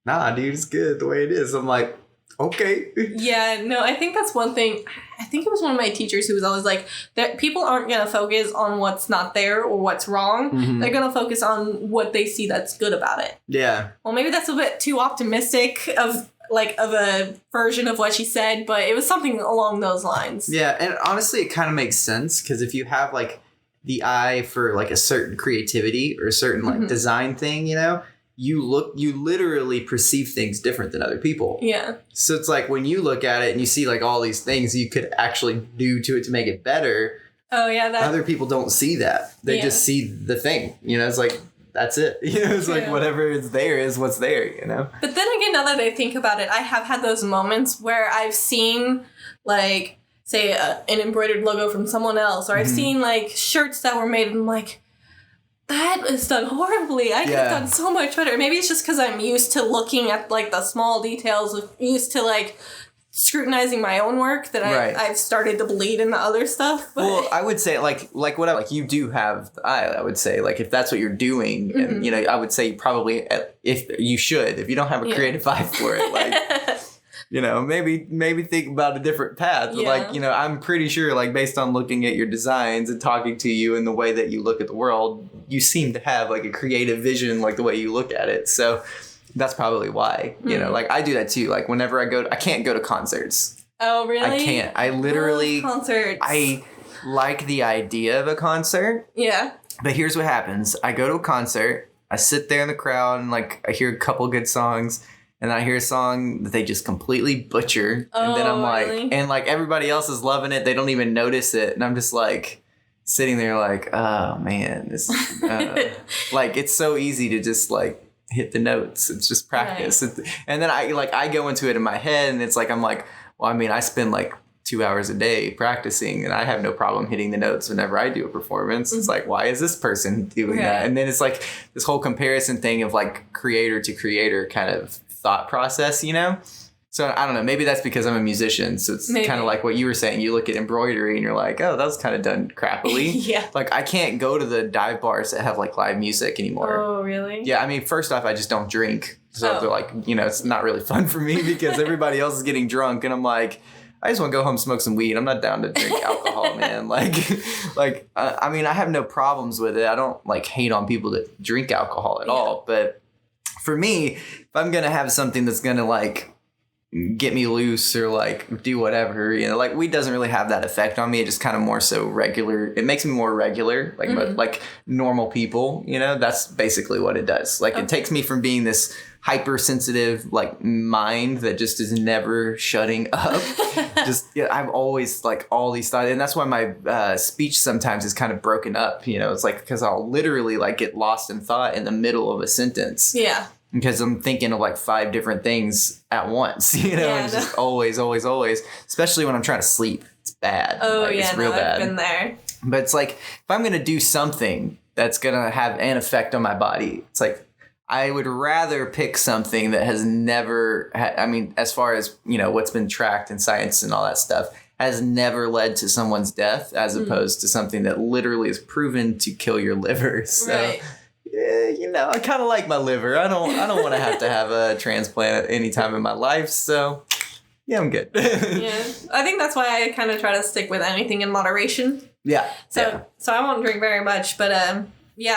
nah, dude, it's good the way it is. I'm like, okay. Yeah, no, I think that's one thing. I think it was one of my teachers who was always like, that people aren't going to focus on what's not there or what's wrong. Mm-hmm. They're going to focus on what they see that's good about it. Yeah. Well, maybe that's a bit too optimistic of a version of what she said, but it was something along those lines. Yeah, and honestly, it kind of makes sense because if you have like the eye for like a certain creativity or a certain like design thing, you know, you literally perceive things different than other people. Yeah. So it's like when you look at it and you see like all these things you could actually do to it to make it better. Oh yeah, other people don't see that. They just see the thing. You know, it's like, that's it. You know, it's like whatever is there is what's there, you know? But then again, now that I think about it, I have had those moments where I've seen, like, say, an embroidered logo from someone else, or I've seen, like, shirts that were made, and I'm like, That is done horribly. I could have done so much better. Maybe it's just because I'm used to looking at, like, the small details, used to, like, scrutinizing my own work that I've started to bleed into other stuff. But. Well, I would say, like you do have the eye, I would say, like, if that's what you're doing, and, you know, I would say probably if you don't have a creative eye for it, like, you know, maybe think about a different path. But like, you know, I'm pretty sure, like, based on looking at your designs and talking to you and the way that you look at the world, you seem to have, like, a creative vision, like, the way you look at it. So that's probably why, you know, like, I do that too. Like, whenever I can't go to concerts. Oh, really? I can't. I literally, concerts. I like the idea of a concert. Yeah. But here's what happens. I go to a concert, I sit there in the crowd, and, like, I hear a couple good songs. And I hear a song that they just completely butcher. And then I'm like, really? And like everybody else is loving it. They don't even notice it. And I'm just like sitting there like, oh man, this, like, it's so easy to just like hit the notes. It's just practice. Right. And then I go into it in my head and it's like, I'm like, well, I mean, I spend like 2 hours a day practicing and I have no problem hitting the notes whenever I do a performance. It's like, why is this person doing that? And then it's like this whole comparison thing of like creator to creator kind of thought process, you know? So I don't know, maybe that's because I'm a musician. So it's kind of like what you were saying. You look at embroidery and you're like, oh, that was kind of done crappily. Like I can't go to the dive bars that have like live music anymore. Oh, really? Yeah, I mean, first off, I just don't drink. So they're like, you know, it's not really fun for me because everybody else is getting drunk and I'm like, I just want to go home and smoke some weed. I'm not down to drink alcohol, man. I mean, I have no problems with it. I don't like hate on people that drink alcohol at all. But for me, if I'm going to have something that's going to like get me loose or like do whatever, you know, like weed doesn't really have that effect on me. It just kind of more so regular. It makes me more regular, like like normal people, you know, that's basically what it does. Like it takes me from being this hypersensitive like mind that just is never shutting up. I've always like all these thoughts, and that's why my speech sometimes is kind of broken up, you know. It's like because I'll literally like get lost in thought in the middle of a sentence. Yeah. Because I'm thinking of like 5 different things at once, you know, and it's just always, especially when I'm trying to sleep. It's bad. Oh, like, it's real bad. I've been there. But it's like, if I'm going to do something that's going to have an effect on my body, it's like, I would rather pick something that has never, I mean, as far as, you know, what's been tracked in science and all that stuff, has never led to someone's death, as opposed to something that literally is proven to kill your liver. So, you know, I kind of like my liver. I don't want to have a transplant at any time in my life. So, yeah, I'm good. I think that's why I kind of try to stick with anything in moderation. So I won't drink very much, but I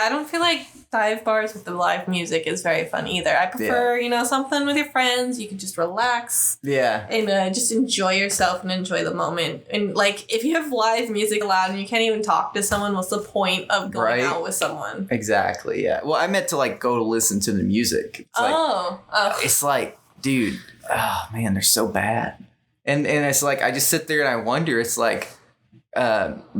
don't feel like dive bars with the live music is very fun either. I prefer, you know, something with your friends. You can just relax. And just enjoy yourself and enjoy the moment. And, like, if you have live music loud and you can't even talk to someone, what's the point of going out with someone? Exactly, yeah. Well, I meant to, like, go to listen to the music. It's it's like, dude, oh, man, they're so bad. And it's like, I just sit there and I wonder, it's like,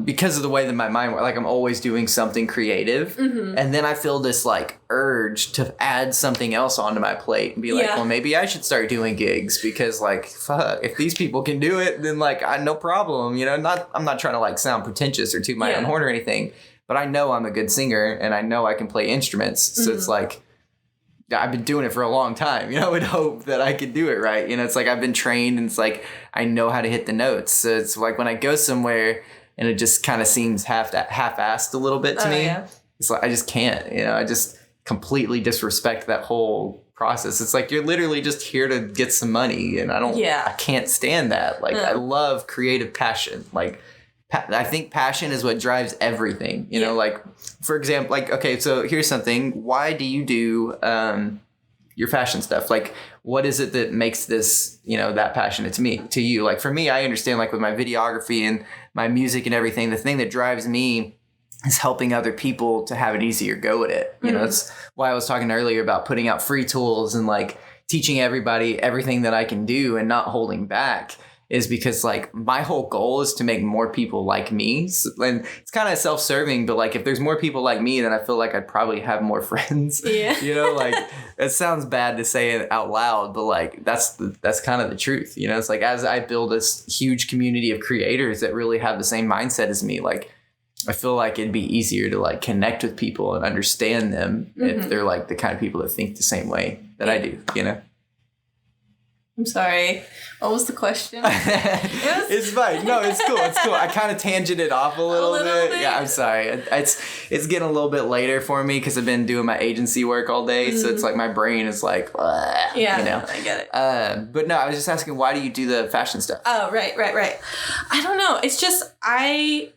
because of the way that my mind works, like I'm always doing something creative, and then I feel this like urge to add something else onto my plate and be like, well, maybe I should start doing gigs because like, fuck, if these people can do it, then like no problem, you know. I'm not trying to like sound pretentious or toot my own horn or anything, but I know I'm a good singer and I know I can play instruments, so it's like I've been doing it for a long time, you know. I would hope that I could do it right, you know. It's like I've been trained and it's like I know how to hit the notes. So it's like when I go somewhere and it just kind of seems half-assed a little bit to me, it's like I just can't, you know. I just completely disrespect that whole process. It's like you're literally just here to get some money, and I can't stand that. Like I love creative passion. Like I think passion is what drives everything, you know. Like, for example, like, okay, so here's something. Why do you do your fashion stuff? Like, what is it that makes this, you know, that passionate to you? Like, for me, I understand, like, with my videography and my music and everything, the thing that drives me is helping other people to have an easier go at it. You know, that's why I was talking earlier about putting out free tools and, like, teaching everybody everything that I can do and not holding back. Is because like my whole goal is to make more people like me. So, and it's kind of self-serving, but like if there's more people like me, then I feel like I'd probably have more friends. You know, like it sounds bad to say it out loud, but like that's kind of the truth. You know, it's like as I build this huge community of creators that really have the same mindset as me, like I feel like it'd be easier to like connect with people and understand them if they're like the kind of people that think the same way that I do, you know? I'm sorry. What was the question? It's fine. No, it's cool. It's cool. I kind of tangented off a little bit. Yeah, I'm sorry. It's getting a little bit later for me because I've been doing my agency work all day. So it's like my brain is like, yeah, you know? I get it. But no, I was just asking, why do you do the fashion stuff? Oh, right. I don't know. It's just, I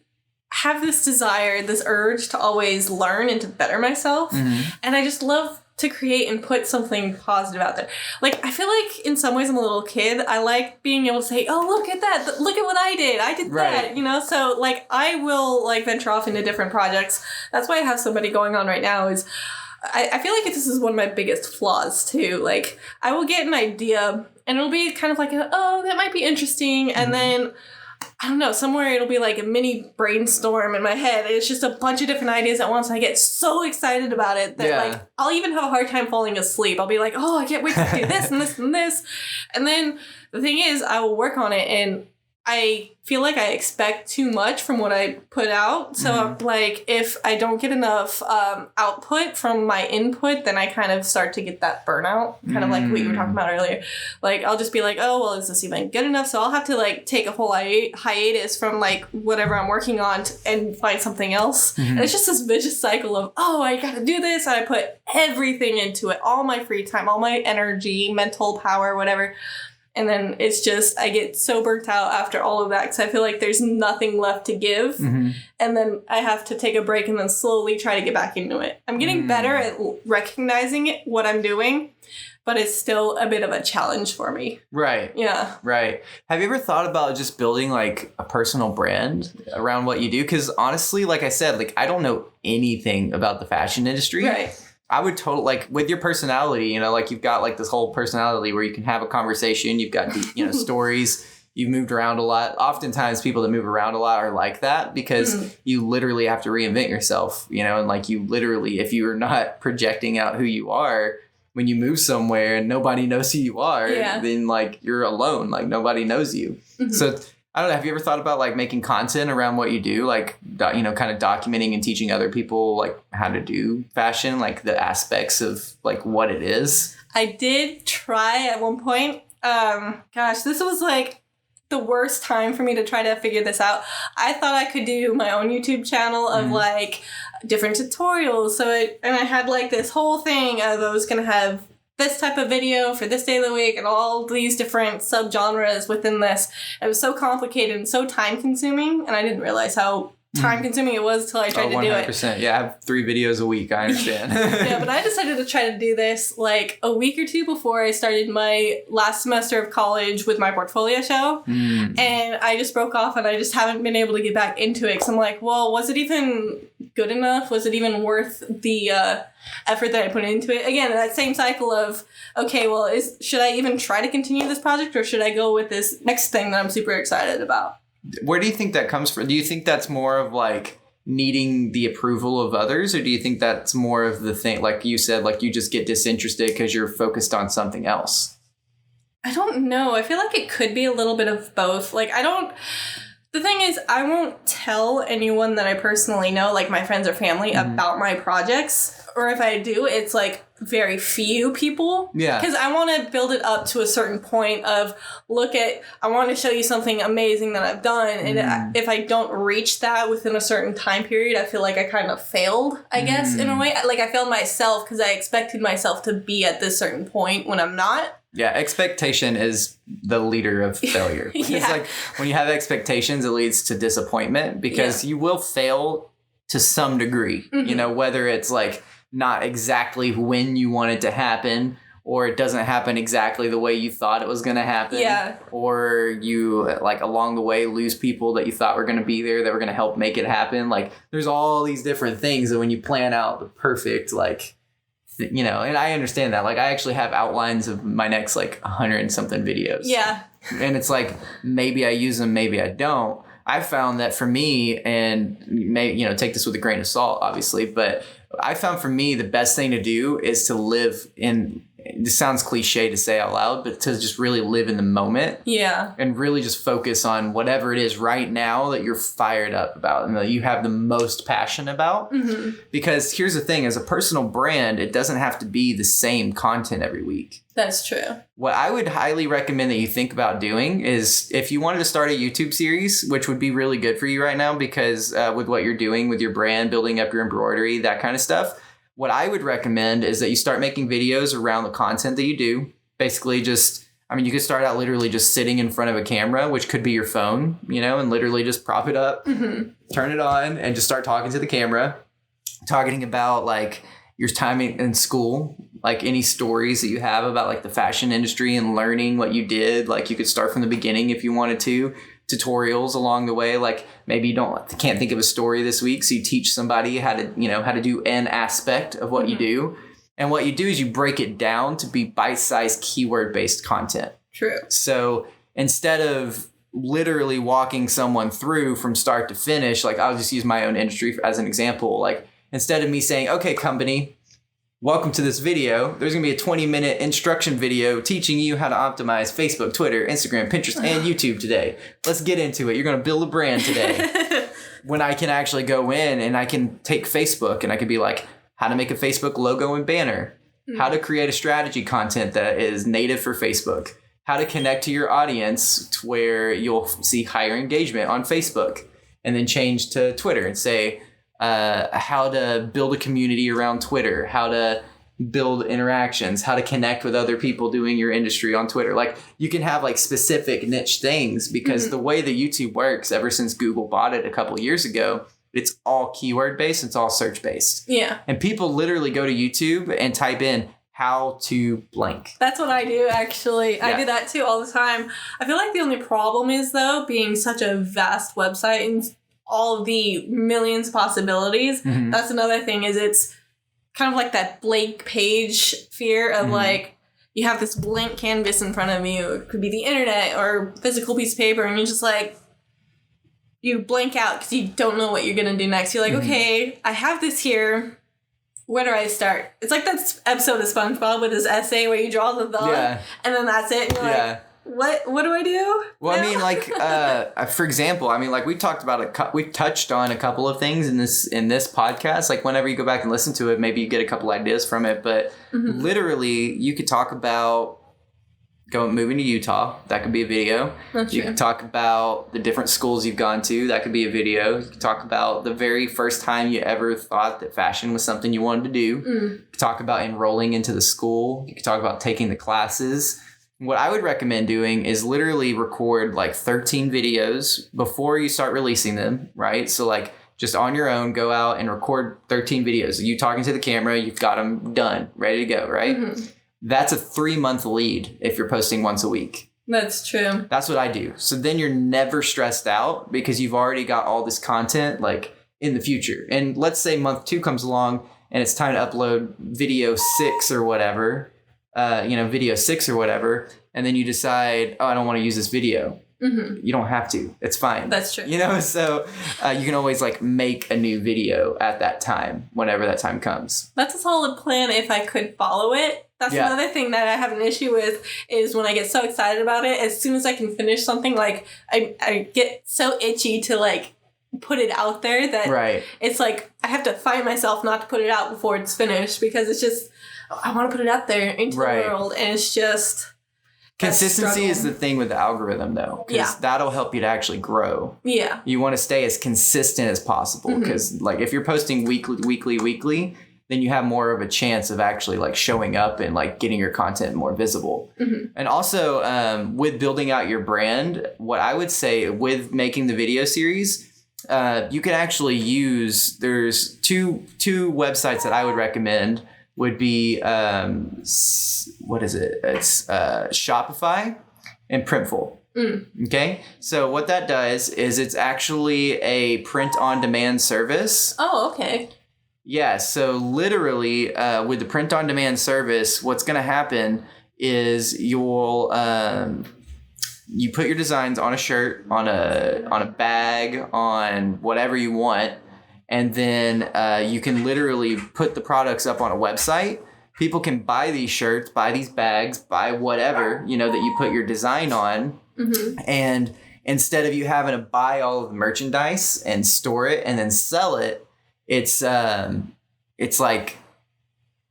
have this desire, this urge to always learn and to better myself. And I just love to create and put something positive out there. Like, I feel like in some ways I'm a little kid. I like being able to say, oh, look at that. Look at what I did. I did that, you know? So, like, I will, like, venture off into different projects. That's why I have so many going on right now is I feel like this is one of my biggest flaws, too. Like, I will get an idea, and it'll be kind of like, oh, that might be interesting. And then I don't know, somewhere it'll be like a mini brainstorm in my head. It's just a bunch of different ideas at once. I get so excited about it that like I'll even have a hard time falling asleep. I'll be like, oh, I can't wait to do this and this and this. And then the thing is, I will work on it and I feel like I expect too much from what I put out. So like if I don't get enough output from my input, then I kind of start to get that burnout, kind of like what you were talking about earlier. Like I'll just be like, oh, well, is this even good enough? So I'll have to like take a whole hiatus from like whatever I'm working on and find something else. And it's just this vicious cycle of, oh, I got to do this. And I put everything into it, all my free time, all my energy, mental power, whatever. And then it's just, I get so burnt out after all of that because I feel like there's nothing left to give. And then I have to take a break and then slowly try to get back into it. I'm getting better at recognizing what I'm doing, but it's still a bit of a challenge for me. Right. Yeah. Right. Have you ever thought about just building like a personal brand around what you do? Because honestly, like I said, like I don't know anything about the fashion industry. Right. I would totally, like, with your personality, you know, like, you've got, like, this whole personality where you can have a conversation, you've got, you know, stories, you've moved around a lot. Oftentimes, people that move around a lot are like that because you literally have to reinvent yourself, you know, and, like, you literally, if you are not projecting out who you are, when you move somewhere and nobody knows who you are, then, like, you're alone, like, nobody knows you. So, I don't know. Have you ever thought about like making content around what you do? Like, you know, kind of documenting and teaching other people like how to do fashion, like the aspects of like what it is? I did try at one point. Gosh, this was like the worst time for me to try to figure this out. I thought I could do my own YouTube channel of like different tutorials. And I had like this whole thing of I was going to have this type of video for this day of the week and all these different subgenres within this. It was so complicated and so time consuming, and I didn't realize how time consuming it was until I tried to do it. 100%. Yeah, I have 3 videos a week. I understand. Yeah, but I decided to try to do this like a week or two before I started my last semester of college with my portfolio show. And I just broke off and I just haven't been able to get back into it because I'm like, well, was it even good enough? Was it even worth the effort that I put into it? Again, that same cycle of, okay, well, should I even try to continue this project or should I go with this next thing that I'm super excited about? Where do you think that comes from? Do you think that's more of like needing the approval of others, or do you think that's more of the thing, like you said, like you just get disinterested because you're focused on something else? I don't know. I feel like it could be a little bit of both. Like, the thing is, I won't tell anyone that I personally know, like my friends or family, about my projects. Or if I do, it's like very few people. Yeah. Because I want to build it up to a certain point of, I want to show you something amazing that I've done. And if I don't reach that within a certain time period, I feel like I kind of failed, I guess, in a way. Like I failed myself because I expected myself to be at this certain point when I'm not. Yeah, expectation is the leader of failure. It's like when you have expectations, it leads to disappointment because you will fail to some degree, you know, whether it's like not exactly when you want it to happen or it doesn't happen exactly the way you thought it was going to happen. Yeah. Or you like along the way lose people that you thought were going to be there that were going to help make it happen. Like there's all these different things that when you plan out the perfect, like, you know, and I understand that. Like I actually have outlines of my next like 100 and something videos. Yeah. And it's like, maybe I use them, maybe I don't. I found that for me, and maybe, you know, take this with a grain of salt, obviously, but I found for me the best thing to do is to live in this sounds cliche to say out loud, but to just really live in the moment. Yeah. And really just focus on whatever it is right now that you're fired up about and that you have the most passion about. Mm-hmm. Because here's the thing, as a personal brand, it doesn't have to be the same content every week. That's true. What I would highly recommend that you think about doing is if you wanted to start a YouTube series, which would be really good for you right now because with what you're doing with your brand, building up your embroidery, that kind of stuff, what I would recommend is that you start making videos around the content that you do. Basically just, I mean, you could start out literally just sitting in front of a camera, which could be your phone, you know, and literally just prop it up, turn it on and just start talking to the camera, talking about like your time in school, like any stories that you have about like the fashion industry and learning what you did. Like you could start from the beginning if you wanted to, tutorials along the way. Like maybe you can't think of a story this week. So you teach somebody how to do an aspect of what you do. And what you do is you break it down to be bite-sized keyword-based content. True. So instead of literally walking someone through from start to finish, like I'll just use my own industry as an example. Like instead of me saying, okay, company, welcome to this video. There's going to be a 20-minute instruction video teaching you how to optimize Facebook, Twitter, Instagram, Pinterest, and YouTube today. Let's get into it. You're going to build a brand today. When I can actually go in and I can take Facebook and I can be like, how to make a Facebook logo and banner, how to create a strategy content that is native for Facebook, how to connect to your audience to where you'll see higher engagement on Facebook, and then change to Twitter and say, how to build a community around Twitter, how to build interactions, how to connect with other people doing your industry on Twitter. Like you can have like specific niche things because the way that YouTube works ever since Google bought it a couple years ago, it's all keyword based. It's all search based. Yeah. And people literally go to YouTube and type in how to blank. That's what I do, actually. Yeah. I do that too all the time. I feel like the only problem is, though, being such a vast website and all of the millions of possibilities. That's another thing, is it's kind of like that blank page fear of like, you have this blank canvas in front of you. It could be the internet or physical piece of paper, and you're just like, you blank out because you don't know what you're going to do next. You're like, okay, I have this here. Where do I start? It's like that episode of SpongeBob with his essay where you draw the thought, and then that's it. And you're like, what do I do? Well, now? I mean, like, for example, I mean, like we talked about we've touched on a couple of things in this podcast. Like whenever you go back and listen to it, maybe you get a couple ideas from it. But literally, you could talk about moving to Utah. That could be a video. That's true. You could talk about the different schools you've gone to. That could be a video. You could talk about the very first time you ever thought that fashion was something you wanted to do. You could talk about enrolling into the school. You could talk about taking the classes. What I would recommend doing is literally record like 13 videos before you start releasing them, right? So like just on your own, go out and record 13 videos. You talking to the camera, you've got them done, ready to go, right? That's a 3-month lead if you're posting once a week. That's true. That's what I do. So then you're never stressed out because you've already got all this content like in the future. And let's say month 2 comes along and it's time to upload video 6 or whatever, video 6 or whatever. And then you decide, oh, I don't want to use this video. You don't have to. It's fine. That's true. So you can always like make a new video at that time, whenever that time comes. That's a solid plan if I could follow it. That's another thing that I have an issue with, is when I get so excited about it, as soon as I can finish something, like I get so itchy to like put it out there that it's like I have to find myself not to put it out before it's finished, because it's just, I want to put it out there into the world, and it's just... Consistency is the thing with the algorithm, though, because that'll help you to actually grow. Yeah. You want to stay as consistent as possible, because like if you're posting weekly, then you have more of a chance of actually like showing up and like getting your content more visible. And also with building out your brand, what I would say with making the video series, you can actually use, there's two websites that I would recommend. Would be, what is it? It's Shopify and Printful. Okay? So what that does is it's actually a print-on-demand service. Oh, okay. Yeah, so literally with the print-on-demand service, what's going to happen is you put your designs on a shirt, on a bag, on whatever you want. And then you can literally put the products up on a website, people can buy these shirts, buy these bags, buy whatever, you know, that you put your design on. Mm-hmm. And instead of you having to buy all of the merchandise and store it and then sell it, it's like,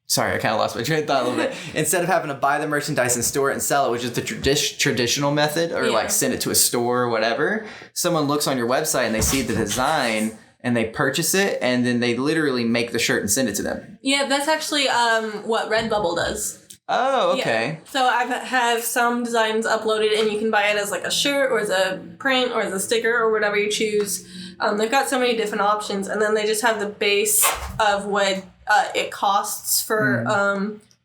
sorry, I kind of lost my train of thought a little bit. Instead of having to buy the merchandise and store it and sell it, which is the traditional method, or like send it to a store or whatever, someone looks on your website and they see the design and they purchase it, and then they literally make the shirt and send it to them. Yeah, that's actually what Redbubble does. Oh, okay. Yeah. So I have some designs uploaded, and you can buy it as like a shirt or as a print or as a sticker or whatever you choose. They've got so many different options, and then they just have the base of what it costs for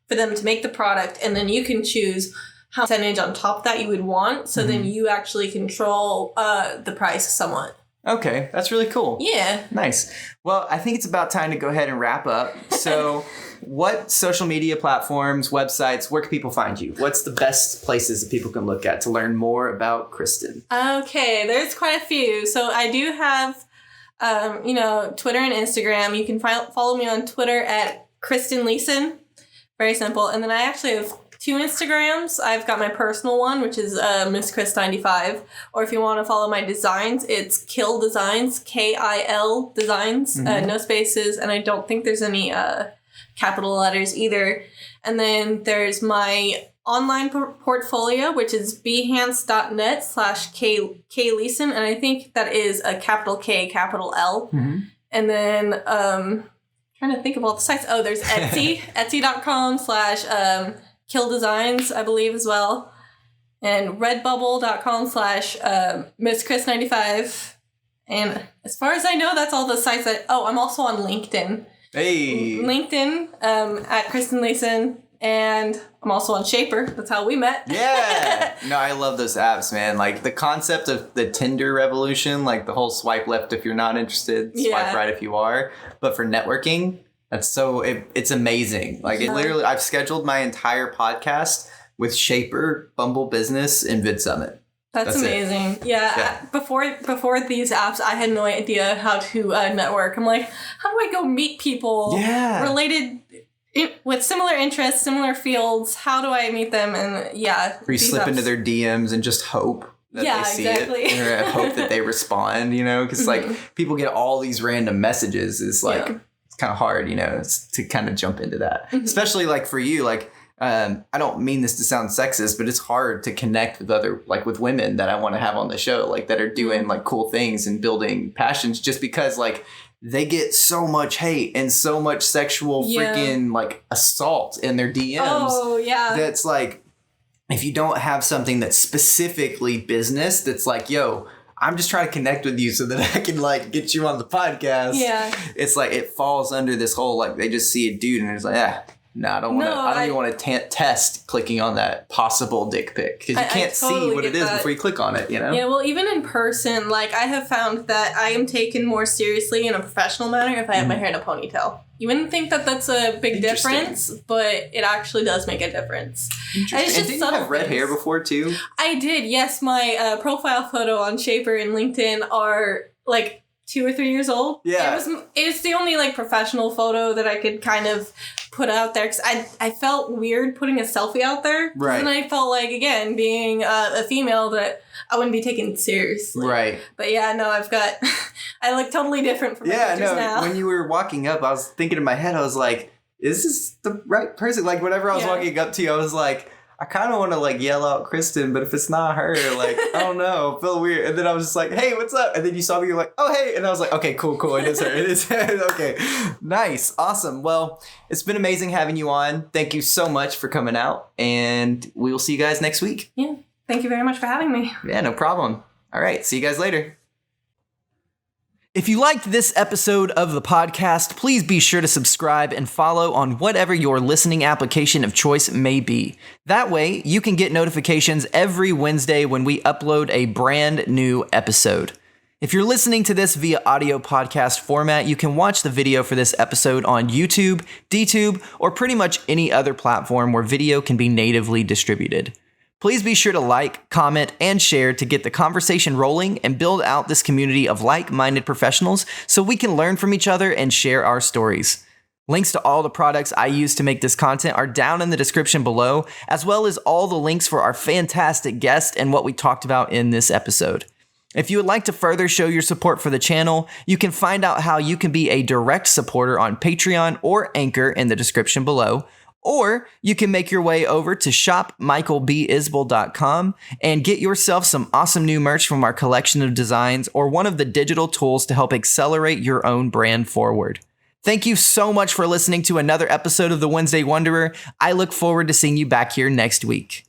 them to make the product, and then you can choose how much percentage on top of that you would want. So then you actually control the price somewhat. Okay, that's really cool. Yeah. Nice. Well, I think it's about time to go ahead and wrap up. So what social media platforms, websites, where can people find you? What's the best places that people can look at to learn more about Kristin? Okay, there's quite a few. So I do have, Twitter and Instagram. You can follow me on Twitter at Kristin Leeson. Very simple. And then I actually have 2 Instagrams. I've got my personal one, which is Miss Chris95. Or if you want to follow my designs, it's Kill Designs, Kil Designs, no spaces. And I don't think there's any capital letters either. And then there's my online portfolio, which is behance.net/K-Leeson. And I think that is a capital K, capital L. Mm-hmm. And then trying to think of all the sites. Oh, there's Etsy, etsy.com/Kill Designs, I believe, as well. And redbubble.com/Miss Chris95. And as far as I know, that's all the sites that... Oh, I'm also on LinkedIn. Hey! LinkedIn at Kristin Leeson. And I'm also on Shaper. That's how we met. Yeah! No, I love those apps, man. Like, the concept of the Tinder revolution, like the whole swipe left if you're not interested, swipe right if you are. But for networking... That's so, it's amazing. Like, it literally, I've scheduled my entire podcast with Shaper, Bumble Business, and VidSummit. That's amazing. Yeah. Before these apps, I had no idea how to network. I'm like, how do I go meet people related with similar interests, similar fields? How do I meet them? And or you slip into their DMs and just hope that they see it. Or hope that they respond, you know? Because, like, people get all these random messages. It's like... Yeah. Kind of hard, you know, to kind of jump into that, especially like for you, like I don't mean this to sound sexist, but it's hard to connect with other, like with women that I want to have on the show, like that are doing like cool things and building passions, just because like they get so much hate and so much sexual freaking like assault in their DMs. Oh yeah, that's like, if you don't have something that's specifically business, that's like, yo, I'm just trying to connect with you so that I can like get you on the podcast. Yeah. It's like it falls under this whole like they just see a dude and it's like, I don't even want to test clicking on that possible dick pic because you can't see what it is before you click on it, you know? Yeah, well, even in person, like I have found that I am taken more seriously in a professional manner if I have my hair in a ponytail. You wouldn't think that that's a big difference, but it actually does make a difference. Interesting. And did you have red hair before too? I did, yes. My profile photo on Shaper and LinkedIn are like 2 or 3 years old. Yeah. It's the only like professional photo that I could kind of put out there because I felt weird putting a selfie out there. Right. And I felt like, again, being a female, that I wouldn't be taken seriously. Right. But yeah, no, I look totally different from my pictures now. When you were walking up, I was thinking in my head, I was like, is this the right person? Like, whenever I was walking up to you, I was like, I kind of want to like yell out Kristin, but if it's not her, like, I don't know, I feel weird. And then I was just like, hey, what's up? And then you saw me, you're like, oh, hey. And I was like, okay, cool. It is her. It is her. Okay. Nice. Awesome. Well, it's been amazing having you on. Thank you so much for coming out. And we will see you guys next week. Yeah. Thank you very much for having me. Yeah, no problem. All right. See you guys later. If you liked this episode of the podcast, please be sure to subscribe and follow on whatever your listening application of choice may be. That way, you can get notifications every Wednesday when we upload a brand new episode. If you're listening to this via audio podcast format, you can watch the video for this episode on YouTube, DTube, or pretty much any other platform where video can be natively distributed. Please be sure to like, comment, and share to get the conversation rolling and build out this community of like-minded professionals so we can learn from each other and share our stories. Links to all the products I use to make this content are down in the description below, as well as all the links for our fantastic guest and what we talked about in this episode. If you would like to further show your support for the channel, you can find out how you can be a direct supporter on Patreon or Anchor in the description below, or you can make your way over to shop.MichaelBIsbell.com and get yourself some awesome new merch from our collection of designs or one of the digital tools to help accelerate your own brand forward. Thank you so much for listening to another episode of The Wednesday Wanderer. I look forward to seeing you back here next week.